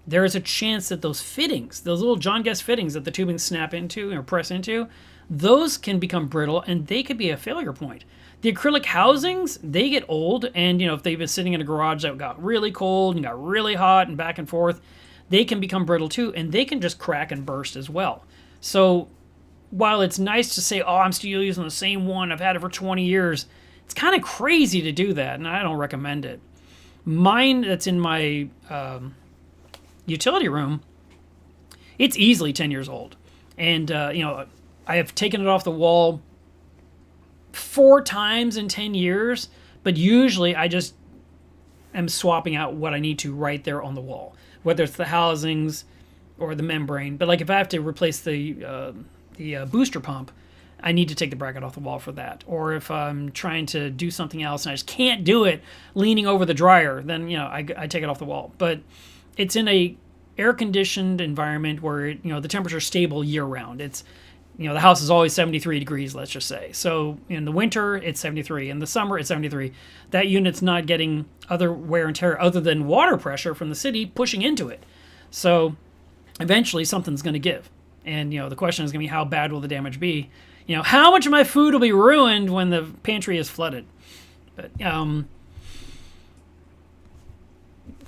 there is a chance that those fittings, those little John Guest fittings that the tubing snap into or press into, those can become brittle and they could be a failure point. The acrylic housings, they get old, and if they've been sitting in a garage that got really cold and got really hot and back and forth, they can become brittle too, and they can just crack and burst as well. So while it's nice to say, oh, I'm still using the same one, I've had it for 20 years, it's kind of crazy to do that, and I don't recommend it. Mine that's in my utility room, it's easily 10 years old. And, I have taken it off the wall 4 times in 10 years, but usually I just am swapping out what I need to right there on the wall, whether it's the housings or the membrane. But like if I have to replace the booster pump, I need to take the bracket off the wall for that. Or if I'm trying to do something else and I just can't do it leaning over the dryer, then, I take it off the wall. But it's in a air-conditioned environment where, the temperature's stable year-round. It's, the house is always 73 degrees, let's just say. So in the winter, it's 73. In the summer, it's 73. That unit's not getting other wear and tear other than water pressure from the city pushing into it. So eventually something's going to give. And, the question is going to be, how bad will the damage be? How much of my food will be ruined when the pantry is flooded? But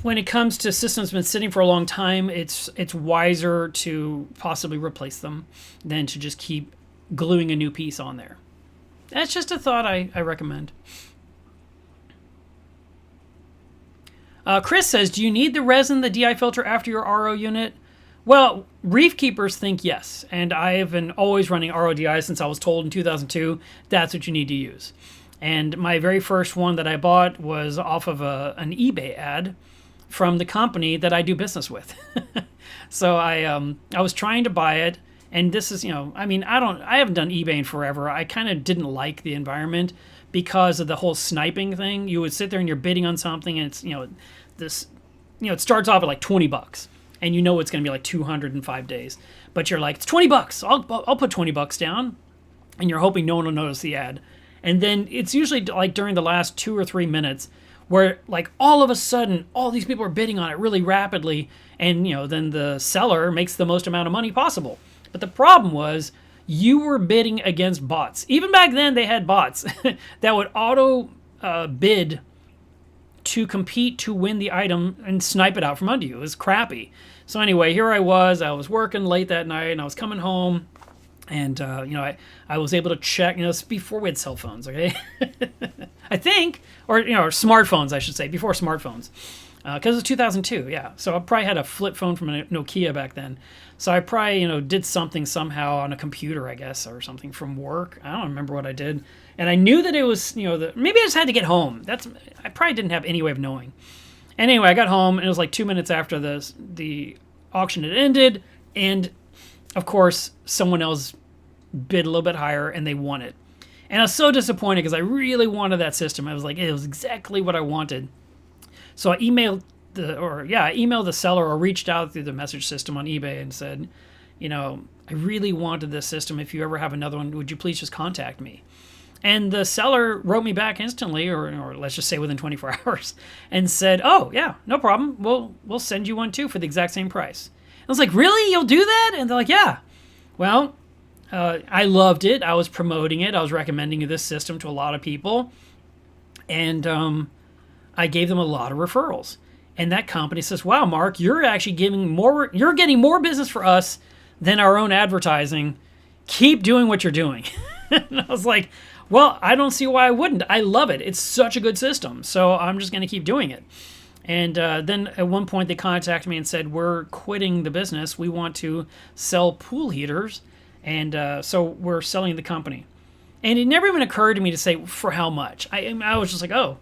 when it comes to systems been sitting for a long time, it's wiser to possibly replace them than to just keep gluing a new piece on there. That's just a thought I recommend. Chris says, do you need the resin, the DI filter after your RO unit? Well, Reef keepers think yes, and I have been always running RODI since I was told in 2002 that's what you need to use. And my very first one that I bought was off of an eBay ad from the company that I do business with. So I was trying to buy it, and this is, I haven't done eBay in forever. I kind of didn't like the environment because of the whole sniping thing. You would sit there and you're bidding on something, and it's, it starts off at like $20. And it's going to be like 205 days. But you're like, it's $20. I'll put $20 down. And you're hoping no one will notice the ad. And then it's usually like during the last 2 or 3 minutes where like all of a sudden, all these people are bidding on it really rapidly. And, then the seller makes the most amount of money possible. But the problem was you were bidding against bots. Even back then, they had bots that would auto bid to compete to win the item and snipe it out from under you. It was crappy. So anyway, here I was working late that night, and I was coming home, and I was able to check. It's before we had cell phones, okay? I think, or smartphones, I should say, before smartphones, because it was 2002, yeah. So I probably had a flip phone from a Nokia back then. So I probably did something somehow on a computer, I guess, or something from work. I don't remember what I did. And I knew that it was, maybe I just had to get home. I probably didn't have any way of knowing. Anyway, I got home, and it was like 2 minutes after the auction had ended, and of course, someone else bid a little bit higher, and they won it. And I was so disappointed because I really wanted that system. I was like, it was exactly what I wanted. So I emailed the seller, or reached out through the message system on eBay and said, I really wanted this system. If you ever have another one, would you please just contact me? And the seller wrote me back instantly, or let's just say within 24 hours, and said, oh, yeah, no problem. We'll send you one too for the exact same price. I was like, really? You'll do that? And they're like, yeah. Well, I loved it. I was promoting it. I was recommending this system to a lot of people. And I gave them a lot of referrals. And that company says, wow, Mark, you're actually getting more business for us than our own advertising. Keep doing what you're doing. And I was like, well, I don't see why I wouldn't. I love it. It's such a good system. So I'm just going to keep doing it. And then at one point they contacted me and said, we're quitting the business. We want to sell pool heaters. And so we're selling the company. And it never even occurred to me to say, for how much? I was just like, oh,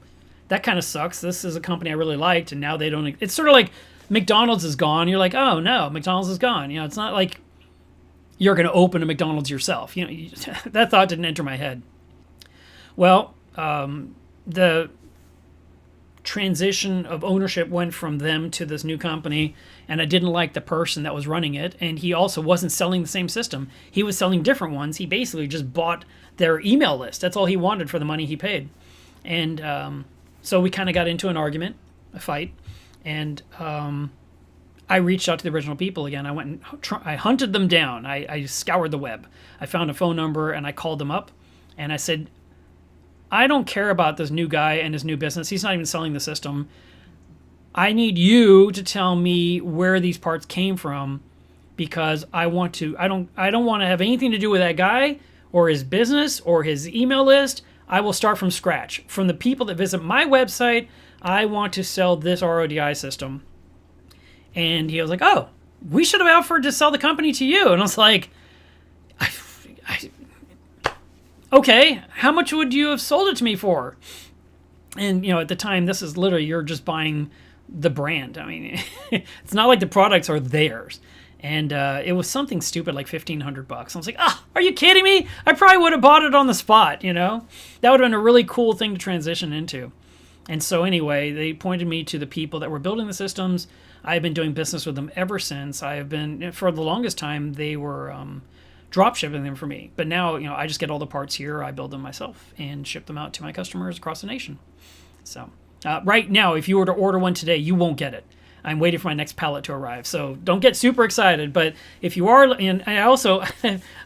that kind of sucks. This is a company I really liked, and now they don't. It's sort of like McDonald's is gone. You're like, oh, no, McDonald's is gone. It's not like you're going to open a McDonald's yourself. That thought didn't enter my head. Well, the transition of ownership went from them to this new company, and I didn't like the person that was running it, and he also wasn't selling the same system. He was selling different ones. He basically just bought their email list. That's all he wanted for the money he paid. And so we kind of got into an argument, a fight, and I reached out to the original people again. I went and I hunted them down. I scoured the web. I found a phone number, and I called them up, and I said, I don't care about this new guy and his new business. He's not even selling the system. I need you to tell me where these parts came from, because I want to. I don't want to have anything to do with that guy or his business or his email list. I will start from scratch. From the people that visit my website, I want to sell this RODI system. And he was like, oh, we should have offered to sell the company to you. And I was like, okay, how much would you have sold it to me for? And, at the time, this is literally, you're just buying the brand. I mean, it's not like the products are theirs. And it was something stupid like $1,500. I was like, are you kidding me? I probably would have bought it on the spot, That would have been a really cool thing to transition into. And so anyway, they pointed me to the people that were building the systems. I've been doing business with them ever since. I've been, for the longest time, they were drop shipping them for me. But now, I just get all the parts here. I build them myself and ship them out to my customers across the nation. So right now, if you were to order one today, you won't get it. I'm waiting for my next pallet to arrive, so don't get super excited. But if you are, and I also,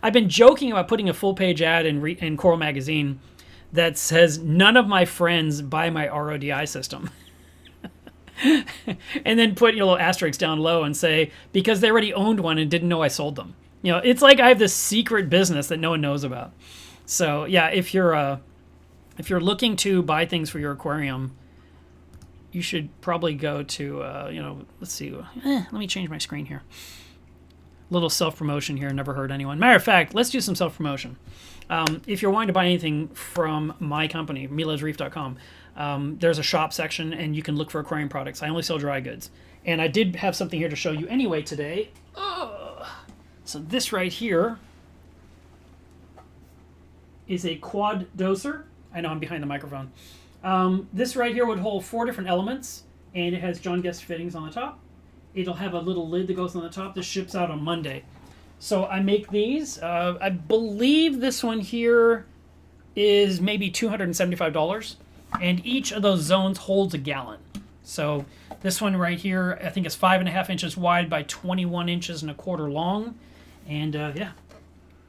I've been joking about putting a full-page ad in Coral Magazine that says, none of my friends buy my RODI system. And then put your little asterisk down low and say, because they already owned one and didn't know I sold them. It's like I have this secret business that no one knows about. So yeah, if you're looking to buy things for your aquarium, you should probably go to, let's see. Let me change my screen here. Little self-promotion here. Never hurt anyone. Matter of fact, let's do some self-promotion. If you're wanting to buy anything from my company, milesreef.com, there's a shop section, and you can look for aquarium products. I only sell dry goods. And I did have something here to show you anyway today. So this right here is a quad doser. I know I'm behind the microphone. This right here would hold 4 different elements, and it has John Guest fittings on the top. It'll have a little lid that goes on the top. This ships out on Monday. So I make these. I believe this one here is maybe $275, and each of those zones holds a gallon. So this one right here, I think is 5.5 inches wide by 21 inches and a quarter long, and yeah,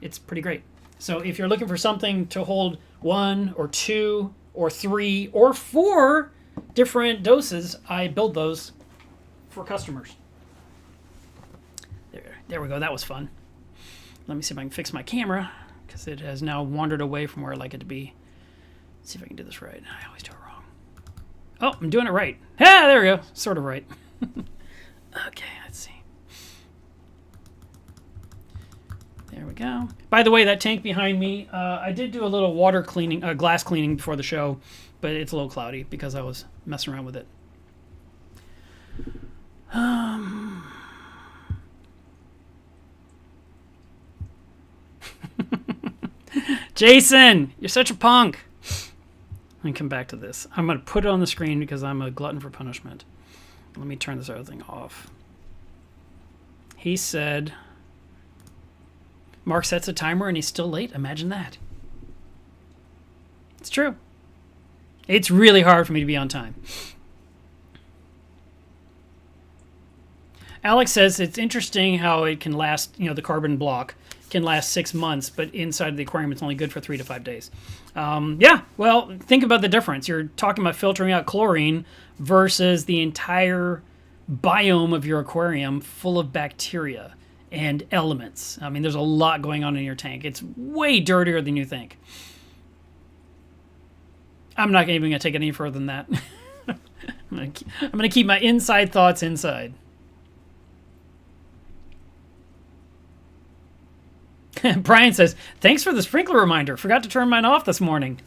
it's pretty great. So if you're looking for something to hold 1 or 2 or 3 or 4 different doses, I build those for customers. There we go. That was fun. Let me see if I can fix my camera, because it has now wandered away from where I like it to be. Let's see if I can do this right. I always do it wrong. Oh, I'm doing it right. Yeah, there we go. Sort of right. Okay, let's see. There we go. By the way, that tank behind me, I did do a little water cleaning, glass cleaning before the show, but it's a little cloudy because I was messing around with it. Jason, you're such a punk. Let me come back to this. I'm going to put it on the screen because I'm a glutton for punishment. Let me turn this other thing off. He said, Mark sets a timer and he's still late. Imagine that. It's true. It's really hard for me to be on time. Alex says it's interesting how it can last, the carbon block can last 6 months, but inside of the aquarium it's only good for 3 to 5 days. Yeah, well, think about the difference. You're talking about filtering out chlorine versus the entire biome of your aquarium full of bacteria and elements. I mean, there's a lot going on in your tank. It's way dirtier than you think. I'm not even going to take it any further than that. I'm going to keep my inside thoughts inside. Brian says, thanks for the sprinkler reminder. Forgot to turn mine off this morning.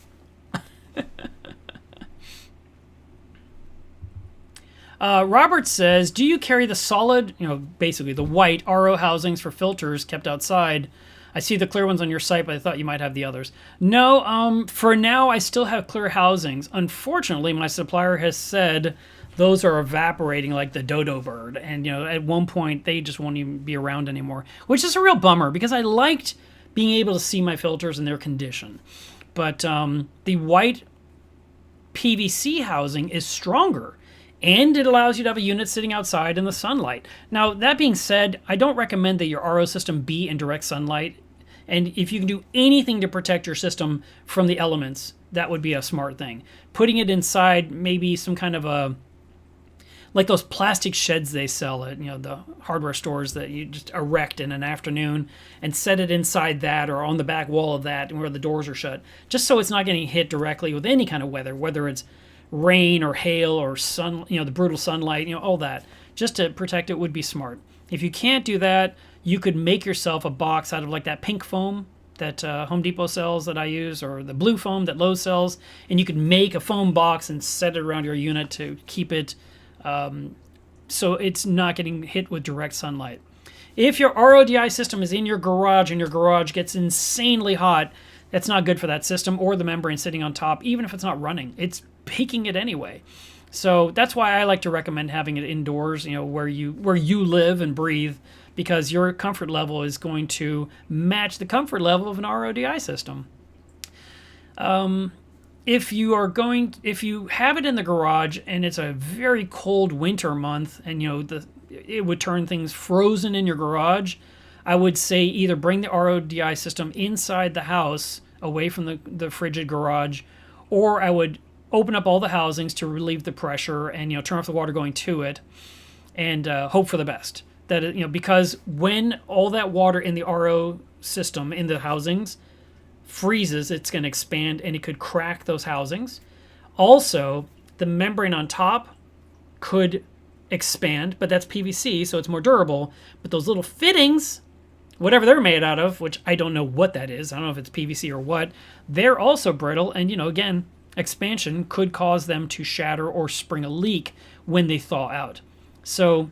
Robert says, do you carry the solid, basically the white RO housings for filters kept outside? I see the clear ones on your site, but I thought you might have the others. No, for now I still have clear housings. Unfortunately, my supplier has said those are evaporating like the dodo bird. And, at one point they just won't even be around anymore, which is a real bummer because I liked being able to see my filters in their condition. But the white PVC housing is stronger, and it allows you to have a unit sitting outside in the sunlight. Now, that being said, I don't recommend that your RO system be in direct sunlight. And if you can do anything to protect your system from the elements, that would be a smart thing. Putting it inside maybe some kind of a, like those plastic sheds they sell at the hardware stores that you just erect in an afternoon and set it inside that or on the back wall of that where the doors are shut, just so it's not getting hit directly with any kind of weather, whether it's rain or hail or sun, the brutal sunlight, all that. Just to protect it would be smart. If you can't do that, you could make yourself a box out of like that pink foam that Home Depot sells that I use, or the blue foam that Lowe's sells, and you could make a foam box and set it around your unit to keep it so it's not getting hit with direct sunlight. If your RODI system is in your garage and your garage gets insanely hot, that's not good for that system or the membrane sitting on top, even if it's not running. It's baking it anyway. So that's why I like to recommend having it indoors, where you live and breathe, because your comfort level is going to match the comfort level of an RODI system. If you have it in the garage and it's a very cold winter month and it would turn things frozen in your garage, I would say either bring the RODI system inside the house away from the frigid garage, or I would open up all the housings to relieve the pressure and turn off the water going to it and hope for the best. That because when all that water in the RO system in the housings freezes, it's going to expand and it could crack those housings. Also, the membrane on top could expand, but that's PVC, so it's more durable. But those little fittings, whatever they're made out of, which I don't know what that is, I don't know if it's PVC or what, they're also brittle, and again, expansion could cause them to shatter or spring a leak when they thaw out. So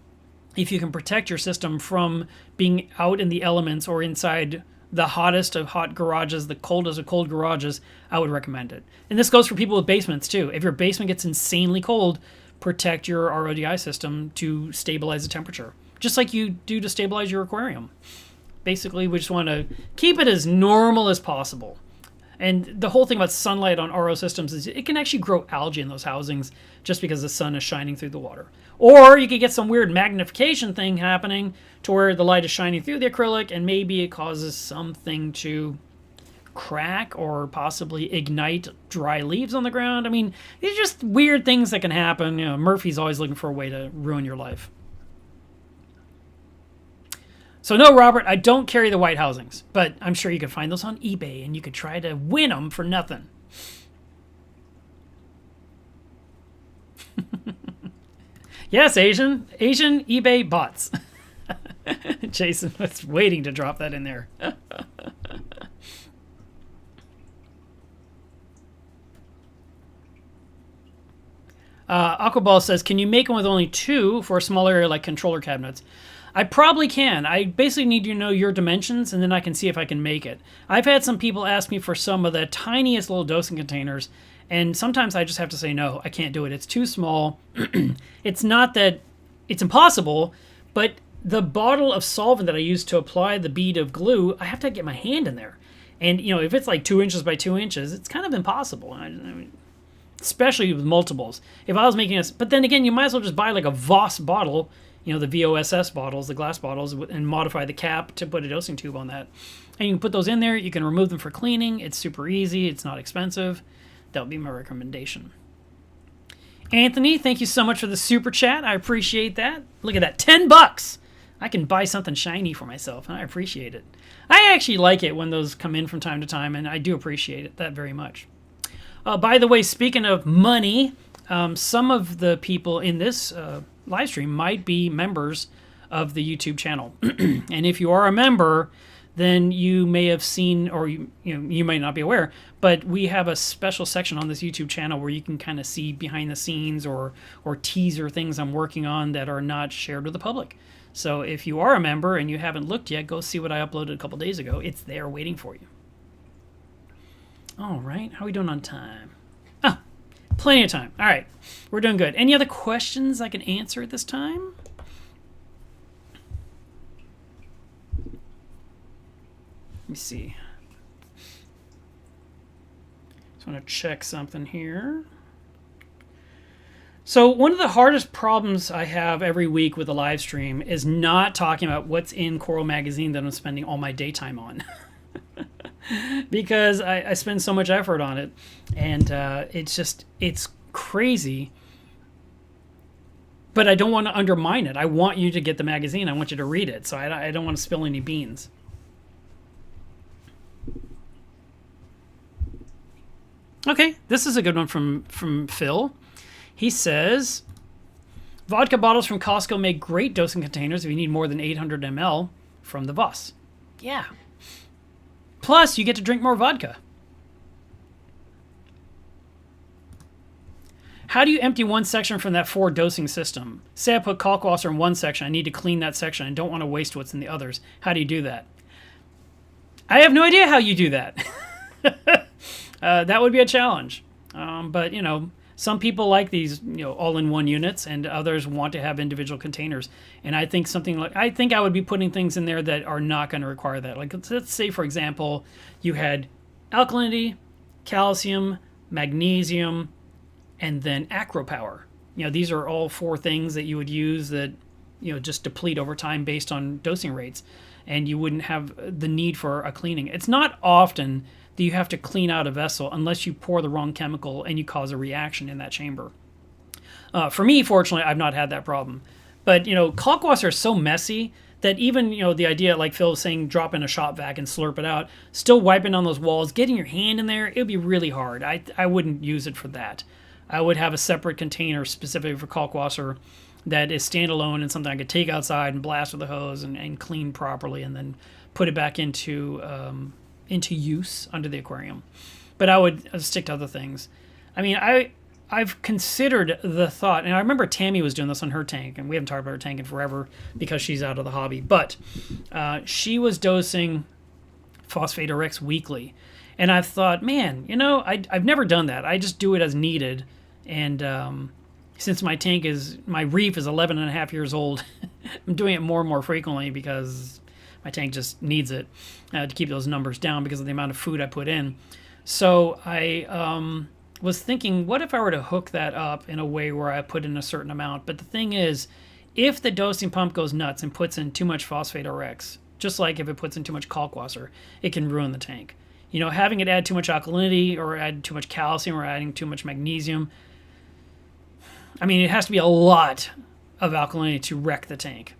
if you can protect your system from being out in the elements or inside the hottest of hot garages, the coldest of cold garages, I would recommend it. And this goes for people with basements too. If your basement gets insanely cold, protect your RODI system to stabilize the temperature, just like you do to stabilize your aquarium. Basically, we just want to keep it as normal as possible. And the whole thing about sunlight on RO systems is it can actually grow algae in those housings just because the sun is shining through the water. Or you could get some weird magnification thing happening to where the light is shining through the acrylic and maybe it causes something to crack or possibly ignite dry leaves on the ground. I mean, these are just weird things that can happen. Murphy's always looking for a way to ruin your life. So no, Robert, I don't carry the white housings, but I'm sure you could find those on eBay and you could try to win them for nothing. Yes, Asian eBay bots. Jason was waiting to drop that in there. Aquaball says, can you make them with only 2 for a small area like controller cabinets? I probably can. I basically need to know your dimensions, and then I can see if I can make it. I've had some people ask me for some of the tiniest little dosing containers, and sometimes I just have to say, no, I can't do it. It's too small. It's not that it's impossible, but the bottle of solvent that I use to apply the bead of glue, I have to get my hand in there. And, if it's like 2 inches by 2 inches, it's kind of impossible. I mean, especially with multiples. If I was making but then again, you might as well just buy like a Voss bottle, the VOSS bottles, the glass bottles, and modify the cap to put a dosing tube on that. And you can put those in there. You can remove them for cleaning. It's super easy. It's not expensive. That would be my recommendation. Anthony, thank you so much for the super chat. I appreciate that. Look at that, $10. I can buy something shiny for myself, and I appreciate it. I actually like it when those come in from time to time, and I do appreciate it that very much. By the way, speaking of money, some of the people in this live stream might be members of the YouTube channel. And if you are a member, then you may have seen, or you may not be aware, but we have a special section on this YouTube channel where you can kind of see behind the scenes or teaser things I'm working on that are not shared with the public. So if you are a member and you haven't looked yet, go see what I uploaded a couple days ago. It's there waiting for you. All right, how are we doing on time? Oh, plenty of time. All right, we're doing good. Any other questions I can answer at this time? Let me see. Just want to check something here. So one of the hardest problems I have every week with the live stream is not talking about what's in Coral Magazine that I'm spending all my daytime on. Because I spend so much effort on it, and it's crazy. but I don't want to undermine it. I want you to get the magazine. I want you to read it. So I don't want to spill any beans. Okay, this is a good one from Phil. He says, vodka bottles from Costco make great dosing containers if you need more than 800 ml from the Voss. Yeah. Plus, you get to drink more vodka. How do you empty one section from that 4 dosing system? Say I put Kalkwasser in one section. I need to clean that section. I don't want to waste what's in the others. How do you do that? I have no idea how you do that. That would be a challenge. But, you know, some people like these, you know, all-in-one units, and others want to have individual containers. And I think I think I would be putting things in there that are not going to require that. Like, let's say, for example, you had alkalinity, calcium, magnesium, and then acropower. You know, these are all 4 things that you would use that, you know, just deplete over time based on dosing rates. And you wouldn't have the need for a cleaning. It's not often that you have to clean out a vessel unless you pour the wrong chemical and you cause a reaction in that chamber. For me, fortunately, I've not had that problem. But, you know, Kalkwasser is so messy that even, you know, the idea, like Phil was saying, drop in a shop vac and slurp it out, still wiping on those walls, getting your hand in there, it would be really hard. I wouldn't use it for that. I would have a separate container specifically for Kalkwasser that is standalone and something I could take outside and blast with a hose and clean properly, and then put it back into use under the aquarium. But I would stick to other things. I mean, I've considered the thought, and I remember Tammy was doing this on her tank, and we haven't talked about her tank in forever because she's out of the hobby, but she was dosing phosphate RX weekly. And I've thought, man, you know, I've never done that. I just do it as needed. And since my Reef is 11 and a half years old, I'm doing it more and more frequently because my tank just needs it to keep those numbers down because of the amount of food I put in. So I was thinking, what if I were to hook that up in a way where I put in a certain amount? But the thing is, if the dosing pump goes nuts and puts in too much phosphate RX, just like if it puts in too much Kalkwasser, it can ruin the tank. You know, having it add too much alkalinity or add too much calcium or adding too much magnesium, I mean, it has to be a lot of alkalinity to wreck the tank.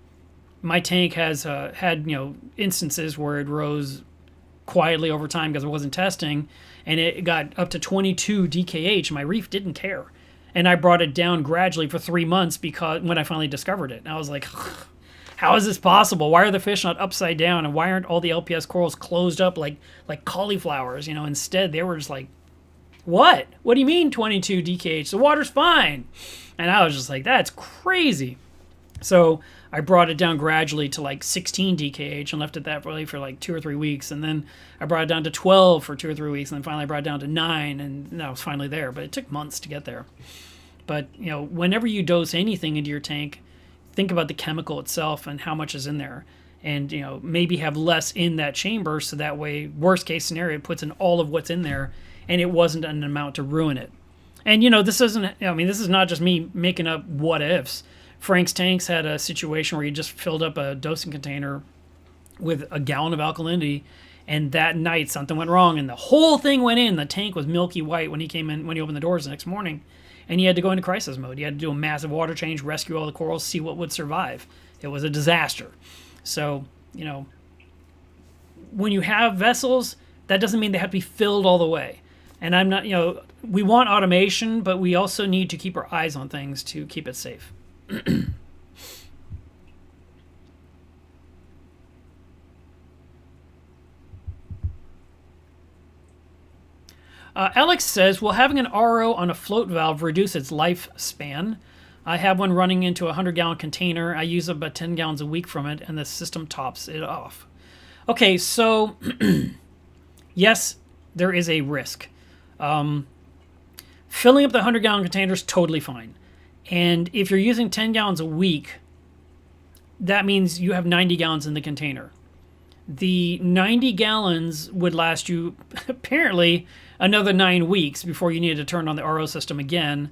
My tank has had, you know, instances where it rose quietly over time because I wasn't testing, and it got up to 22 DKH. My Reef didn't care. And I brought it down gradually for 3 months because when I finally discovered it. And I was like, how is this possible? Why are the fish not upside down? And why aren't all the LPS corals closed up like cauliflowers? You know, instead they were just like, what? What do you mean 22 DKH? The water's fine. And I was just like, that's crazy. So I brought it down gradually to like 16 DKH and left it that way for like 2 or 3 weeks. And then I brought it down to 12 for 2 or 3 weeks. And then finally I brought it down to 9. And I was finally there. But it took months to get there. But, you know, whenever you dose anything into your tank, think about the chemical itself and how much is in there. And, you know, maybe have less in that chamber so that way, worst case scenario, it puts in all of what's in there and it wasn't an amount to ruin it. And, you know, this isn't, I mean, this is not just me making up what ifs. Frank's Tanks had a situation where he just filled up a dosing container with a gallon of alkalinity, and that night something went wrong and the whole thing went in. The tank was milky white when he came in, when he opened the doors the next morning, and he had to go into crisis mode. He had to do a massive water change, rescue all the corals, see what would survive. It was a disaster. So, you know, when you have vessels, that doesn't mean they have to be filled all the way. And I'm not, you know, we want automation, but we also need to keep our eyes on things to keep it safe. Alex says, will having an RO on a float valve reduce its lifespan? I have one running into a 100-gallon container. I use about 10 gallons a week from it, and the system tops it off. Okay, so yes, there is a risk. Filling up the 100-gallon container is totally fine. And if you're using 10 gallons a week, that means you have 90 gallons in the container. The 90 gallons would last you, apparently, another 9 weeks before you need to turn on the RO system again.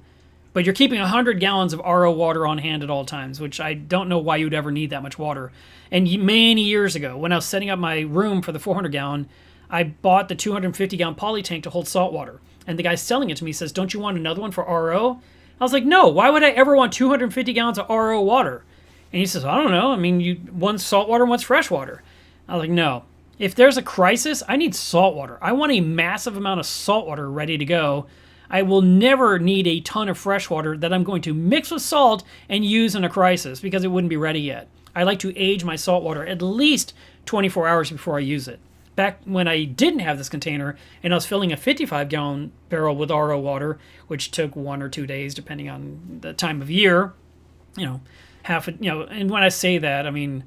But you're keeping 100 gallons of RO water on hand at all times, which I don't know why you'd ever need that much water. And many years ago, when I was setting up my room for the 400-gallon, I bought the 250-gallon poly tank to hold salt water. And the guy selling it to me says, don't you want another one for RO? I was like, no, why would I ever want 250 gallons of RO water? And he says, I don't know. I mean, one's salt water, one's fresh water. I was like, no. If there's a crisis, I need salt water. I want a massive amount of salt water ready to go. I will never need a ton of fresh water that I'm going to mix with salt and use in a crisis because it wouldn't be ready yet. I like to age my salt water at least 24 hours before I use it. Back when I didn't have this container and I was filling a 55-gallon barrel with RO water, which took 1 or 2 days depending on the time of year, and when I say that, I mean,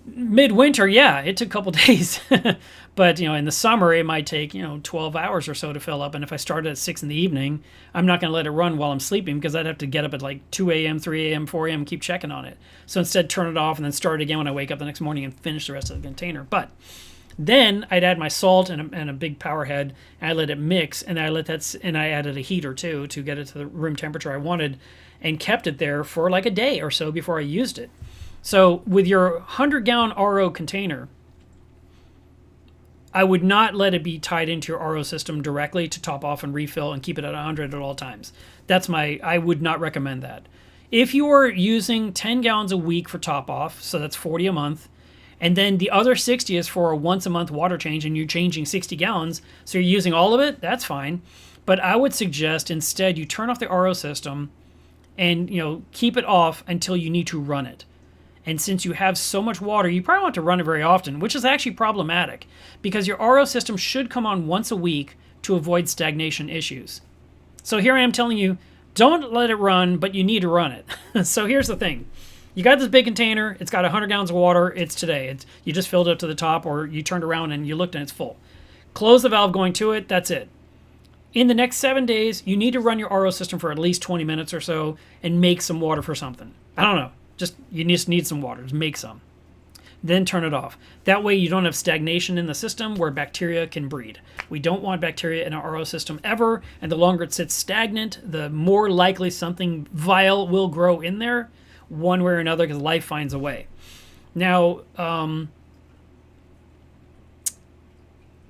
midwinter, yeah, it took a couple days. But, in the summer, it might take, 12 hours or so to fill up. And if I started at 6 in the evening, I'm not going to let it run while I'm sleeping because I'd have to get up at like 2 a.m., 3 a.m., 4 a.m. and keep checking on it. So instead, turn it off and then start it again when I wake up the next morning and finish the rest of the container. But then I'd add my salt and a big power head, and I let it mix, and I added a heater too to get it to the room temperature I wanted, and kept it there for like a day or so before I used it. So with your 100-gallon RO container, I would not let it be tied into your RO system directly to top off and refill and keep it at 100 at all times. I would not recommend that. If you are using 10 gallons a week for top off, so that's 40 a month, and then the other 60 is for a once a month water change and you're changing 60 gallons, so you're using all of it, that's fine. But I would suggest instead you turn off the RO system and keep it off until you need to run it. And since you have so much water, you probably want to run it very often, which is actually problematic because your RO system should come on once a week to avoid stagnation issues. So here I am telling you, don't let it run, but you need to run it. So here's the thing. You got this big container. It's got 100 gallons of water. It's today. You just filled it up to the top, or you turned around and you looked and it's full. Close the valve going to it. That's it. In the next 7 days, you need to run your RO system for at least 20 minutes or so and make some water for something. I don't know. You just need some water. Just make some. Then turn it off. That way you don't have stagnation in the system where bacteria can breed. We don't want bacteria in our RO system ever, and the longer it sits stagnant, the more likely something vile will grow in there one way or another because life finds a way. Now,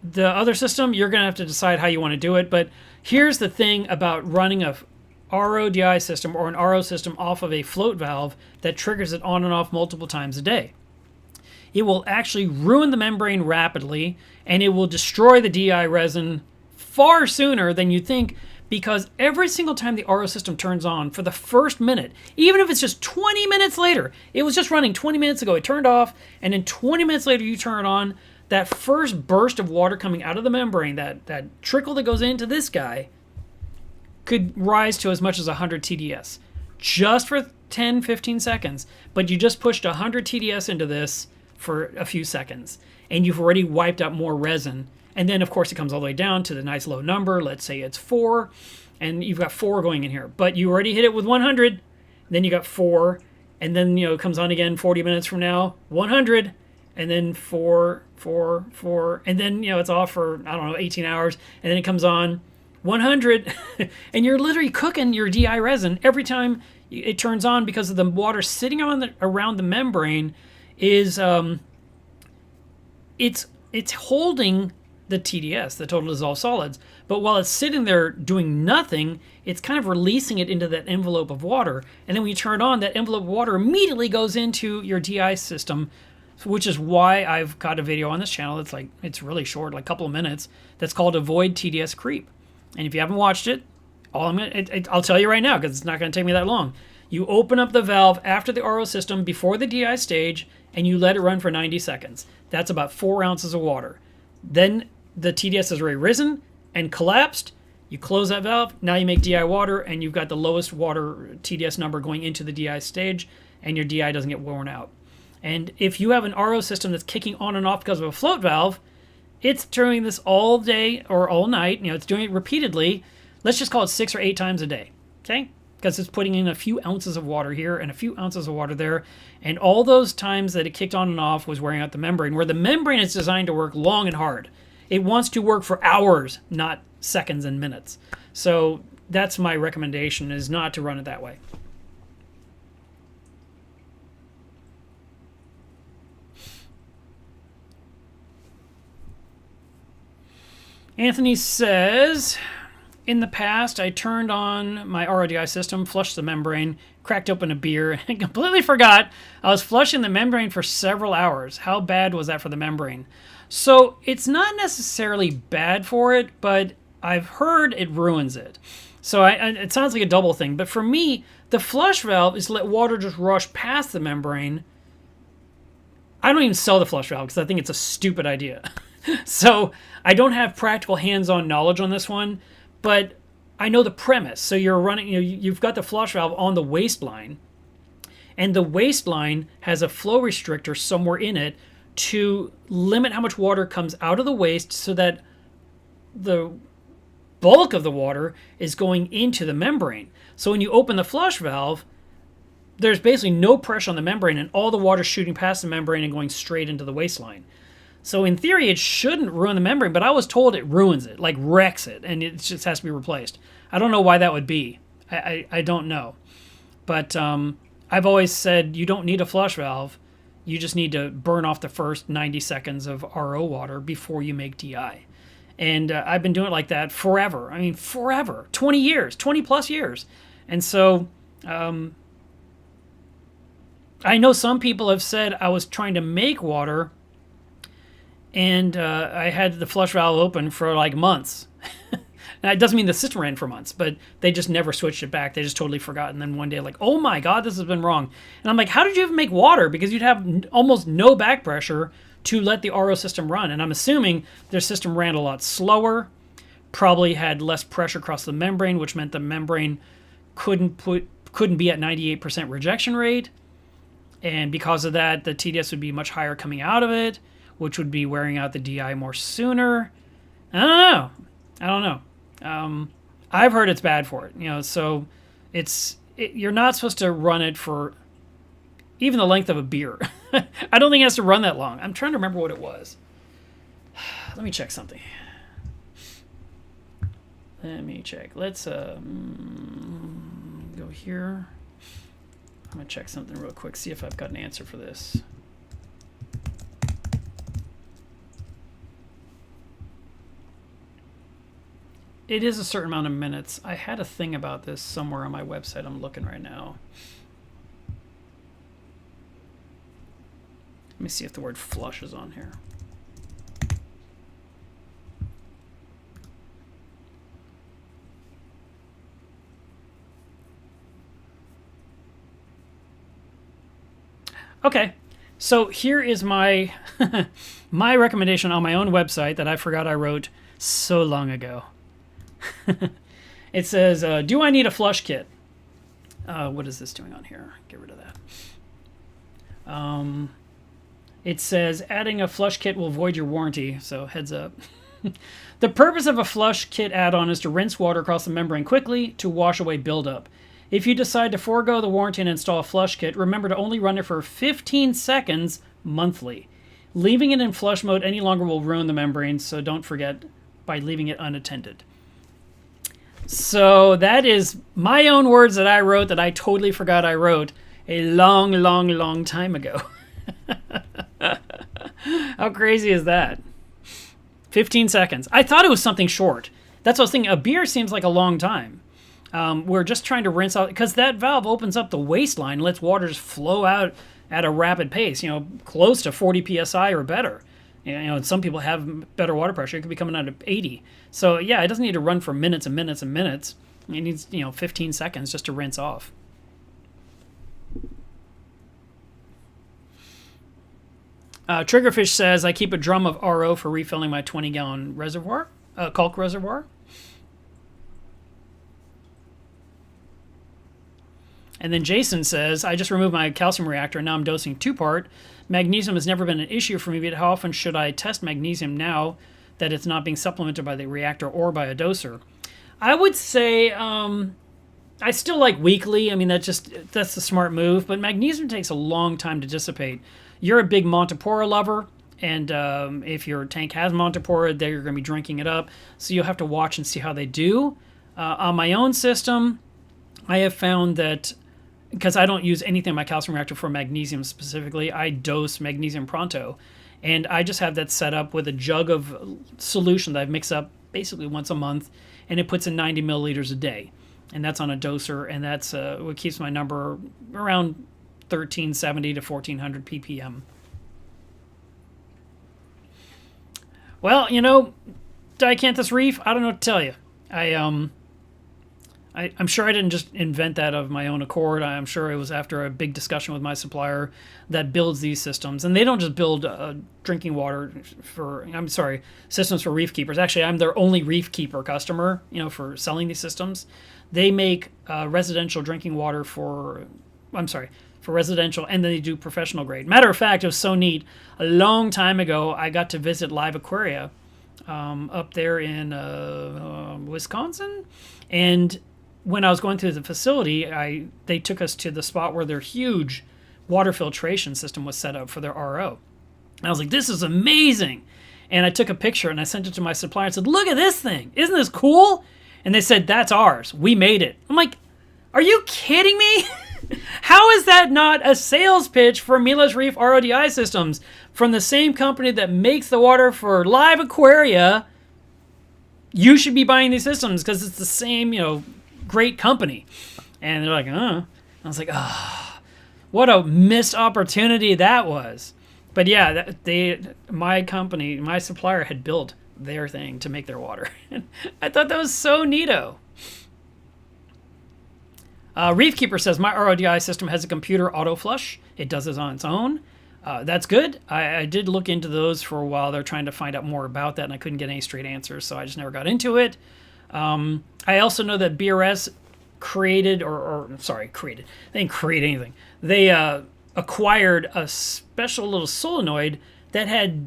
the other system, you're going to have to decide how you want to do it, but here's the thing about running a RODI system or an RO system off of a float valve that triggers it on and off multiple times a day. It will actually ruin the membrane rapidly, and it will destroy the DI resin far sooner than you think, because every single time the RO system turns on for the first minute, even if it's just 20 minutes later, it was just running 20 minutes ago, it turned off, and then 20 minutes later you turn it on, that first burst of water coming out of the membrane, that trickle that goes into this guy, could rise to as much as 100 TDS just for 10, 15 seconds. But you just pushed 100 TDS into this for a few seconds, and you've already wiped out more resin. And then, of course, it comes all the way down to the nice low number. Let's say it's 4, and you've got 4 going in here. But you already hit it with 100, then you got 4, and then, it comes on again 40 minutes from now, 100, and then 4, 4, 4, and then, it's off for, 18 hours, and then it comes on 100, and you're literally cooking your DI resin every time it turns on because of the water sitting around the membrane is it's holding the TDS, the total dissolved solids, but while it's sitting there doing nothing, it's kind of releasing it into that envelope of water, and then when you turn it on, that envelope of water immediately goes into your DI system, which is why I've got a video on this channel. It's really short, like a couple of minutes, that's called Avoid TDS Creep. And if you haven't watched it, I'll tell you right now because it's not going to take me that long. You open up the valve after the RO system before the DI stage and you let it run for 90 seconds. That's about 4 ounces of water. Then the TDS has already risen and collapsed. You close that valve. Now you make DI water and you've got the lowest water TDS number going into the DI stage and your DI doesn't get worn out. And if you have an RO system that's kicking on and off because of a float valve, it's doing this all day or all night. It's doing it repeatedly. Let's just call it 6 or 8 times a day, okay? Because it's putting in a few ounces of water here and a few ounces of water there. And all those times that it kicked on and off was wearing out the membrane, where the membrane is designed to work long and hard. It wants to work for hours, not seconds and minutes. So that's my recommendation, is not to run it that way. Anthony says, in the past, I turned on my RODI system, flushed the membrane, cracked open a beer, and completely forgot I was flushing the membrane for several hours. How bad was that for the membrane? So it's not necessarily bad for it, but I've heard it ruins it. So it sounds like a double thing. But for me, the flush valve is to let water just rush past the membrane. I don't even sell the flush valve because I think it's a stupid idea. So I don't have practical hands-on knowledge on this one, but I know the premise. So you're running, you've got the flush valve on the waistline, and the waistline has a flow restrictor somewhere in it to limit how much water comes out of the waist so that the bulk of the water is going into the membrane. So when you open the flush valve, there's basically no pressure on the membrane, and all the water shooting past the membrane and going straight into the waistline. So in theory, it shouldn't ruin the membrane, but I was told it ruins it, like wrecks it, and it just has to be replaced. I don't know why that would be. I don't know. But I've always said you don't need a flush valve. You just need to burn off the first 90 seconds of RO water before you make DI. And I've been doing it like that forever. I mean, forever. 20 years, 20 plus years. And so I know some people have said I was trying to make water and I had the flush valve open for like months. Now, it doesn't mean the system ran for months, but they just never switched it back. They just totally forgot. And then one day, like, oh my God, this has been wrong. And I'm like, how did you even make water? Because you'd have almost no back pressure to let the RO system run. And I'm assuming their system ran a lot slower, probably had less pressure across the membrane, which meant the membrane couldn't be at 98% rejection rate. And because of that, the TDS would be much higher coming out of it, which would be wearing out the DI more sooner. I don't know. I've heard it's bad for it, so you're not supposed to run it for even the length of a beer. I don't think it has to run that long. I'm trying to remember what it was. Let me check something. Let me check. Let's go here. I'm going to check something real quick, see if I've got an answer for this. It is a certain amount of minutes. I had a thing about this somewhere on my website. I'm looking right now. Let me see if the word flush is on here. Okay, so here is my my recommendation on my own website that I forgot I wrote so long ago. It says, do I need a flush kit? What is this doing on here? Get rid of that. It says, adding a flush kit will void your warranty, so heads up. The purpose of a flush kit add-on is to rinse water across the membrane quickly to wash away buildup. If you decide to forego the warranty and install a flush kit, remember to only run it for 15 seconds monthly. Leaving it in flush mode any longer will ruin the membrane, so don't forget by leaving it unattended. So that is my own words that I wrote that I totally forgot I wrote a long, long, long time ago. How crazy is that? 15 seconds. I thought it was something short. That's what I was thinking. A beer seems like a long time. We're just trying to rinse out, because that valve opens up the waistline and lets water just flow out at a rapid pace, close to 40 psi or better. And some people have better water pressure. It could be coming out of 80. So yeah, it doesn't need to run for minutes and minutes and minutes. It needs 15 seconds just to rinse off. Triggerfish says, I keep a drum of RO for refilling my 20-gallon reservoir, caulk reservoir. And then Jason says, I just removed my calcium reactor and now I'm dosing 2-part. Magnesium has never been an issue for me, but how often should I test magnesium now that it's not being supplemented by the reactor or by a doser? I would say I still like weekly. I mean, that's the smart move, but magnesium takes a long time to dissipate. You're a big Montipora lover, and if your tank has Montipora, then you're going to be drinking it up. So you'll have to watch and see how they do. On my own system, I have found that because I don't use anything in my calcium reactor for magnesium specifically, I dose magnesium pronto. And I just have that set up with a jug of solution that I've mixed up basically once a month, and it puts in 90 milliliters a day. And that's on a doser, and that's what keeps my number around 1370 to 1400 ppm. Well, Diacanthus Reef, I don't know what to tell you. I'm sure I didn't just invent that of my own accord. I'm sure it was after a big discussion with my supplier that builds these systems. And they don't just build drinking water systems for reef keepers. Actually, I'm their only reef keeper customer, for selling these systems. They make residential drinking water for residential, and then they do professional grade. Matter of fact, it was so neat. A long time ago, I got to visit Live Aquaria up there in Wisconsin. And when I was going through the facility, they took us to the spot where their huge water filtration system was set up for their RO. And I was like, this is amazing. And I took a picture and I sent it to my supplier and said, look at this thing. Isn't this cool? And they said, that's ours. We made it. I'm like, are you kidding me? How is that not a sales pitch for Mila's Reef RODI systems from the same company that makes the water for Live Aquaria? You should be buying these systems because it's the same, great company. And they're like, I was like, what a missed opportunity that was. But yeah, my supplier had built their thing to make their water. I thought that was so neato. Reefkeeper says, my RODI system has a computer auto flush. It does this on its own. That's good. I did look into those for a while. They're trying to find out more about that, and I couldn't get any straight answers, so I just never got into it. I also know that BRS created. They didn't create anything. They acquired a special little solenoid that had,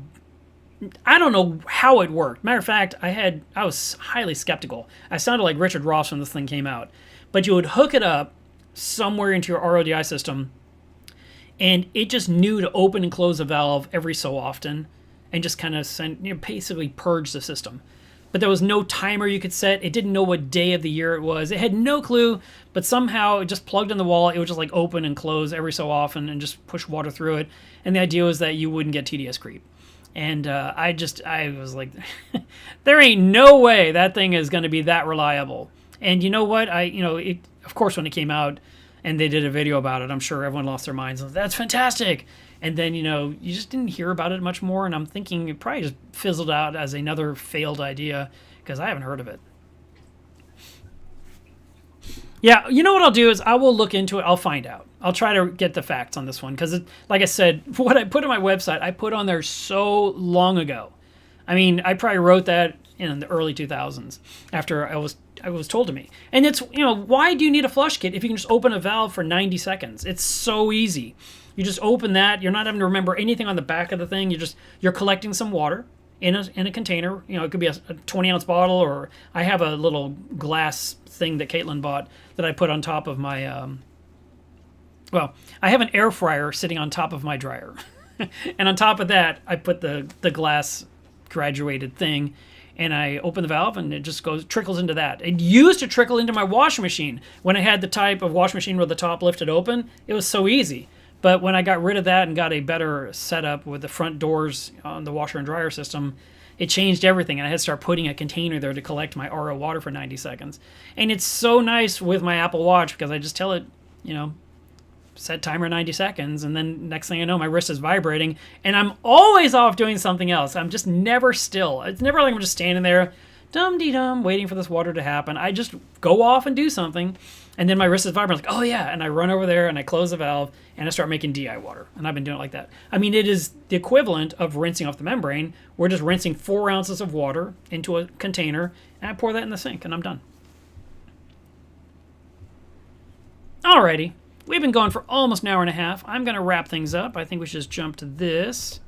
I don't know how it worked. Matter of fact, I was highly skeptical. I sounded like Richard Ross when this thing came out. But you would hook it up somewhere into your RODI system, and it just knew to open and close a valve every so often, and just kind of basically purge the system. But there was no timer you could set. It didn't know what day of the year it was. It had no clue, but somehow it just plugged in the wall. It would just open and close every so often and just push water through it. And the idea was that you wouldn't get TDS creep. And I was like, there ain't no way that thing is going to be that reliable. And you know what? Of course, when it came out and they did a video about it, I'm sure everyone lost their minds. That's fantastic. And then, you just didn't hear about it much more. And I'm thinking it probably just fizzled out as another failed idea because I haven't heard of it. Yeah, you know what I'll do is I will look into it. I'll find out. I'll try to get the facts on this one because, like I said, what I put on my website, I put on there so long ago. I mean, I probably wrote that in the early 2000s after I was told to me. And it's, why do you need a flush kit if you can just open a valve for 90 seconds? It's so easy. You just open that. You're not having to remember anything on the back of the thing. You're collecting some water in a container. It could be a 20-ounce bottle, or I have a little glass thing that Caitlin bought that I put on top of my, I have an air fryer sitting on top of my dryer. And on top of that, I put the glass graduated thing, and I open the valve, and it just trickles into that. It used to trickle into my washing machine. When I had the type of washing machine where the top lifted open, it was so easy. But when I got rid of that and got a better setup with the front doors on the washer and dryer system, it changed everything. And I had to start putting a container there to collect my RO water for 90 seconds. And it's so nice with my Apple Watch because I just tell it, set timer 90 seconds, and then next thing I know, my wrist is vibrating, and I'm always off doing something else. I'm just never still. It's never like I'm just standing there, dum-dee-dum, waiting for this water to happen. I just go off and do something, and then my wrist is vibrating, like, oh yeah, and I run over there, and I close the valve, and I start making DI water, and I've been doing it like that. I mean, it is the equivalent of rinsing off the membrane. We're just rinsing 4 ounces of water into a container, and I pour that in the sink, and I'm done. Alrighty. We've been going for almost an hour and a half. I'm going to wrap things up. I think we should just jump to this.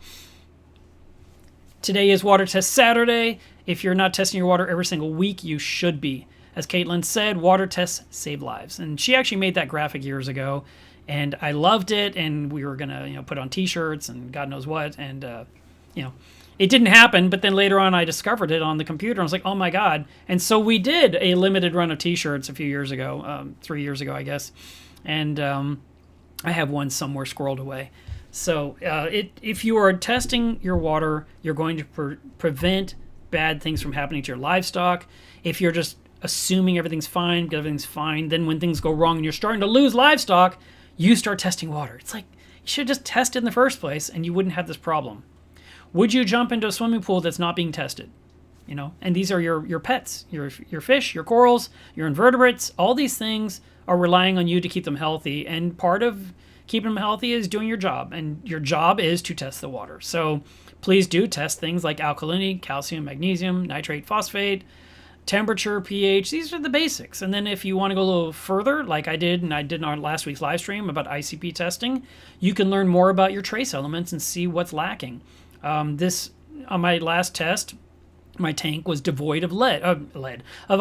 Today is Water Test Saturday. If you're not testing your water every single week, you should be. As Caitlin said, water tests save lives. And she actually made that graphic years ago, and I loved it, and we were going to put on T-shirts and God knows what, and it didn't happen, but then later on I discovered it on the computer. I was like, oh my God. And so we did a limited run of T-shirts a few years ago, 3 years ago, I guess. And I have one somewhere squirreled away. So if you are testing your water, you're going to prevent bad things from happening to your livestock. If you're just assuming everything's fine, then when things go wrong and you're starting to lose livestock, you start testing water. It's like, you should just test it in the first place and you wouldn't have this problem. Would you jump into a swimming pool that's not being tested? You know, and these are your pets, your fish, your corals, your invertebrates. All these things are relying on you to keep them healthy, and part of keeping them healthy is doing your job, and your job is to test the water. So please do test things like alkalinity, calcium, magnesium, nitrate, phosphate, temperature, pH. These are the basics. And then if you want to go a little further, like I did in our last week's live stream about ICP testing, you can learn more about your trace elements and see what's lacking. On my last test, my tank was devoid of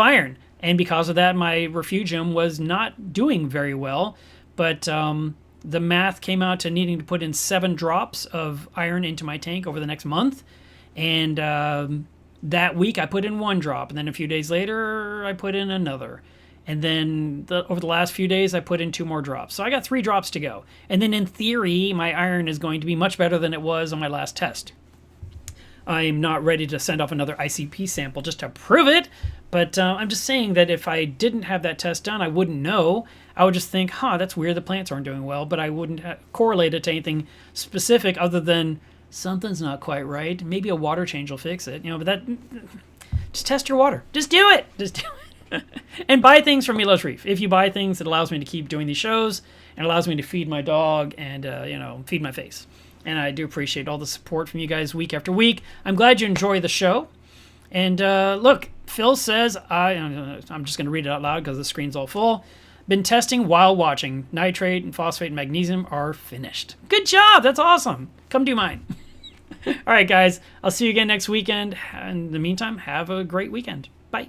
iron. And because of that, my refugium was not doing very well. But the math came out to needing to put in 7 drops of iron into my tank over the next month. And that week I put in 1 drop. And then a few days later, I put in another. And then over the last few days, I put in 2 more drops. So I got 3 drops to go. And then in theory, my iron is going to be much better than it was on my last test. I'm not ready to send off another ICP sample just to prove it, but I'm just saying that if I didn't have that test done, I wouldn't know. I would just think, that's weird, the plants aren't doing well, but I wouldn't correlate it to anything specific other than something's not quite right. Maybe a water change will fix it, but just test your water. Just do it. And buy things from Milos Reef. If you buy things, it allows me to keep doing these shows and allows me to feed my dog and, feed my face. And I do appreciate all the support from you guys week after week. I'm glad you enjoy the show. And look, Phil says, I'm just going to read it out loud because the screen's all full. Been testing while watching. Nitrate and phosphate and magnesium are finished. Good job. That's awesome. Come do mine. All right, guys. I'll see you again next weekend. In the meantime, have a great weekend. Bye.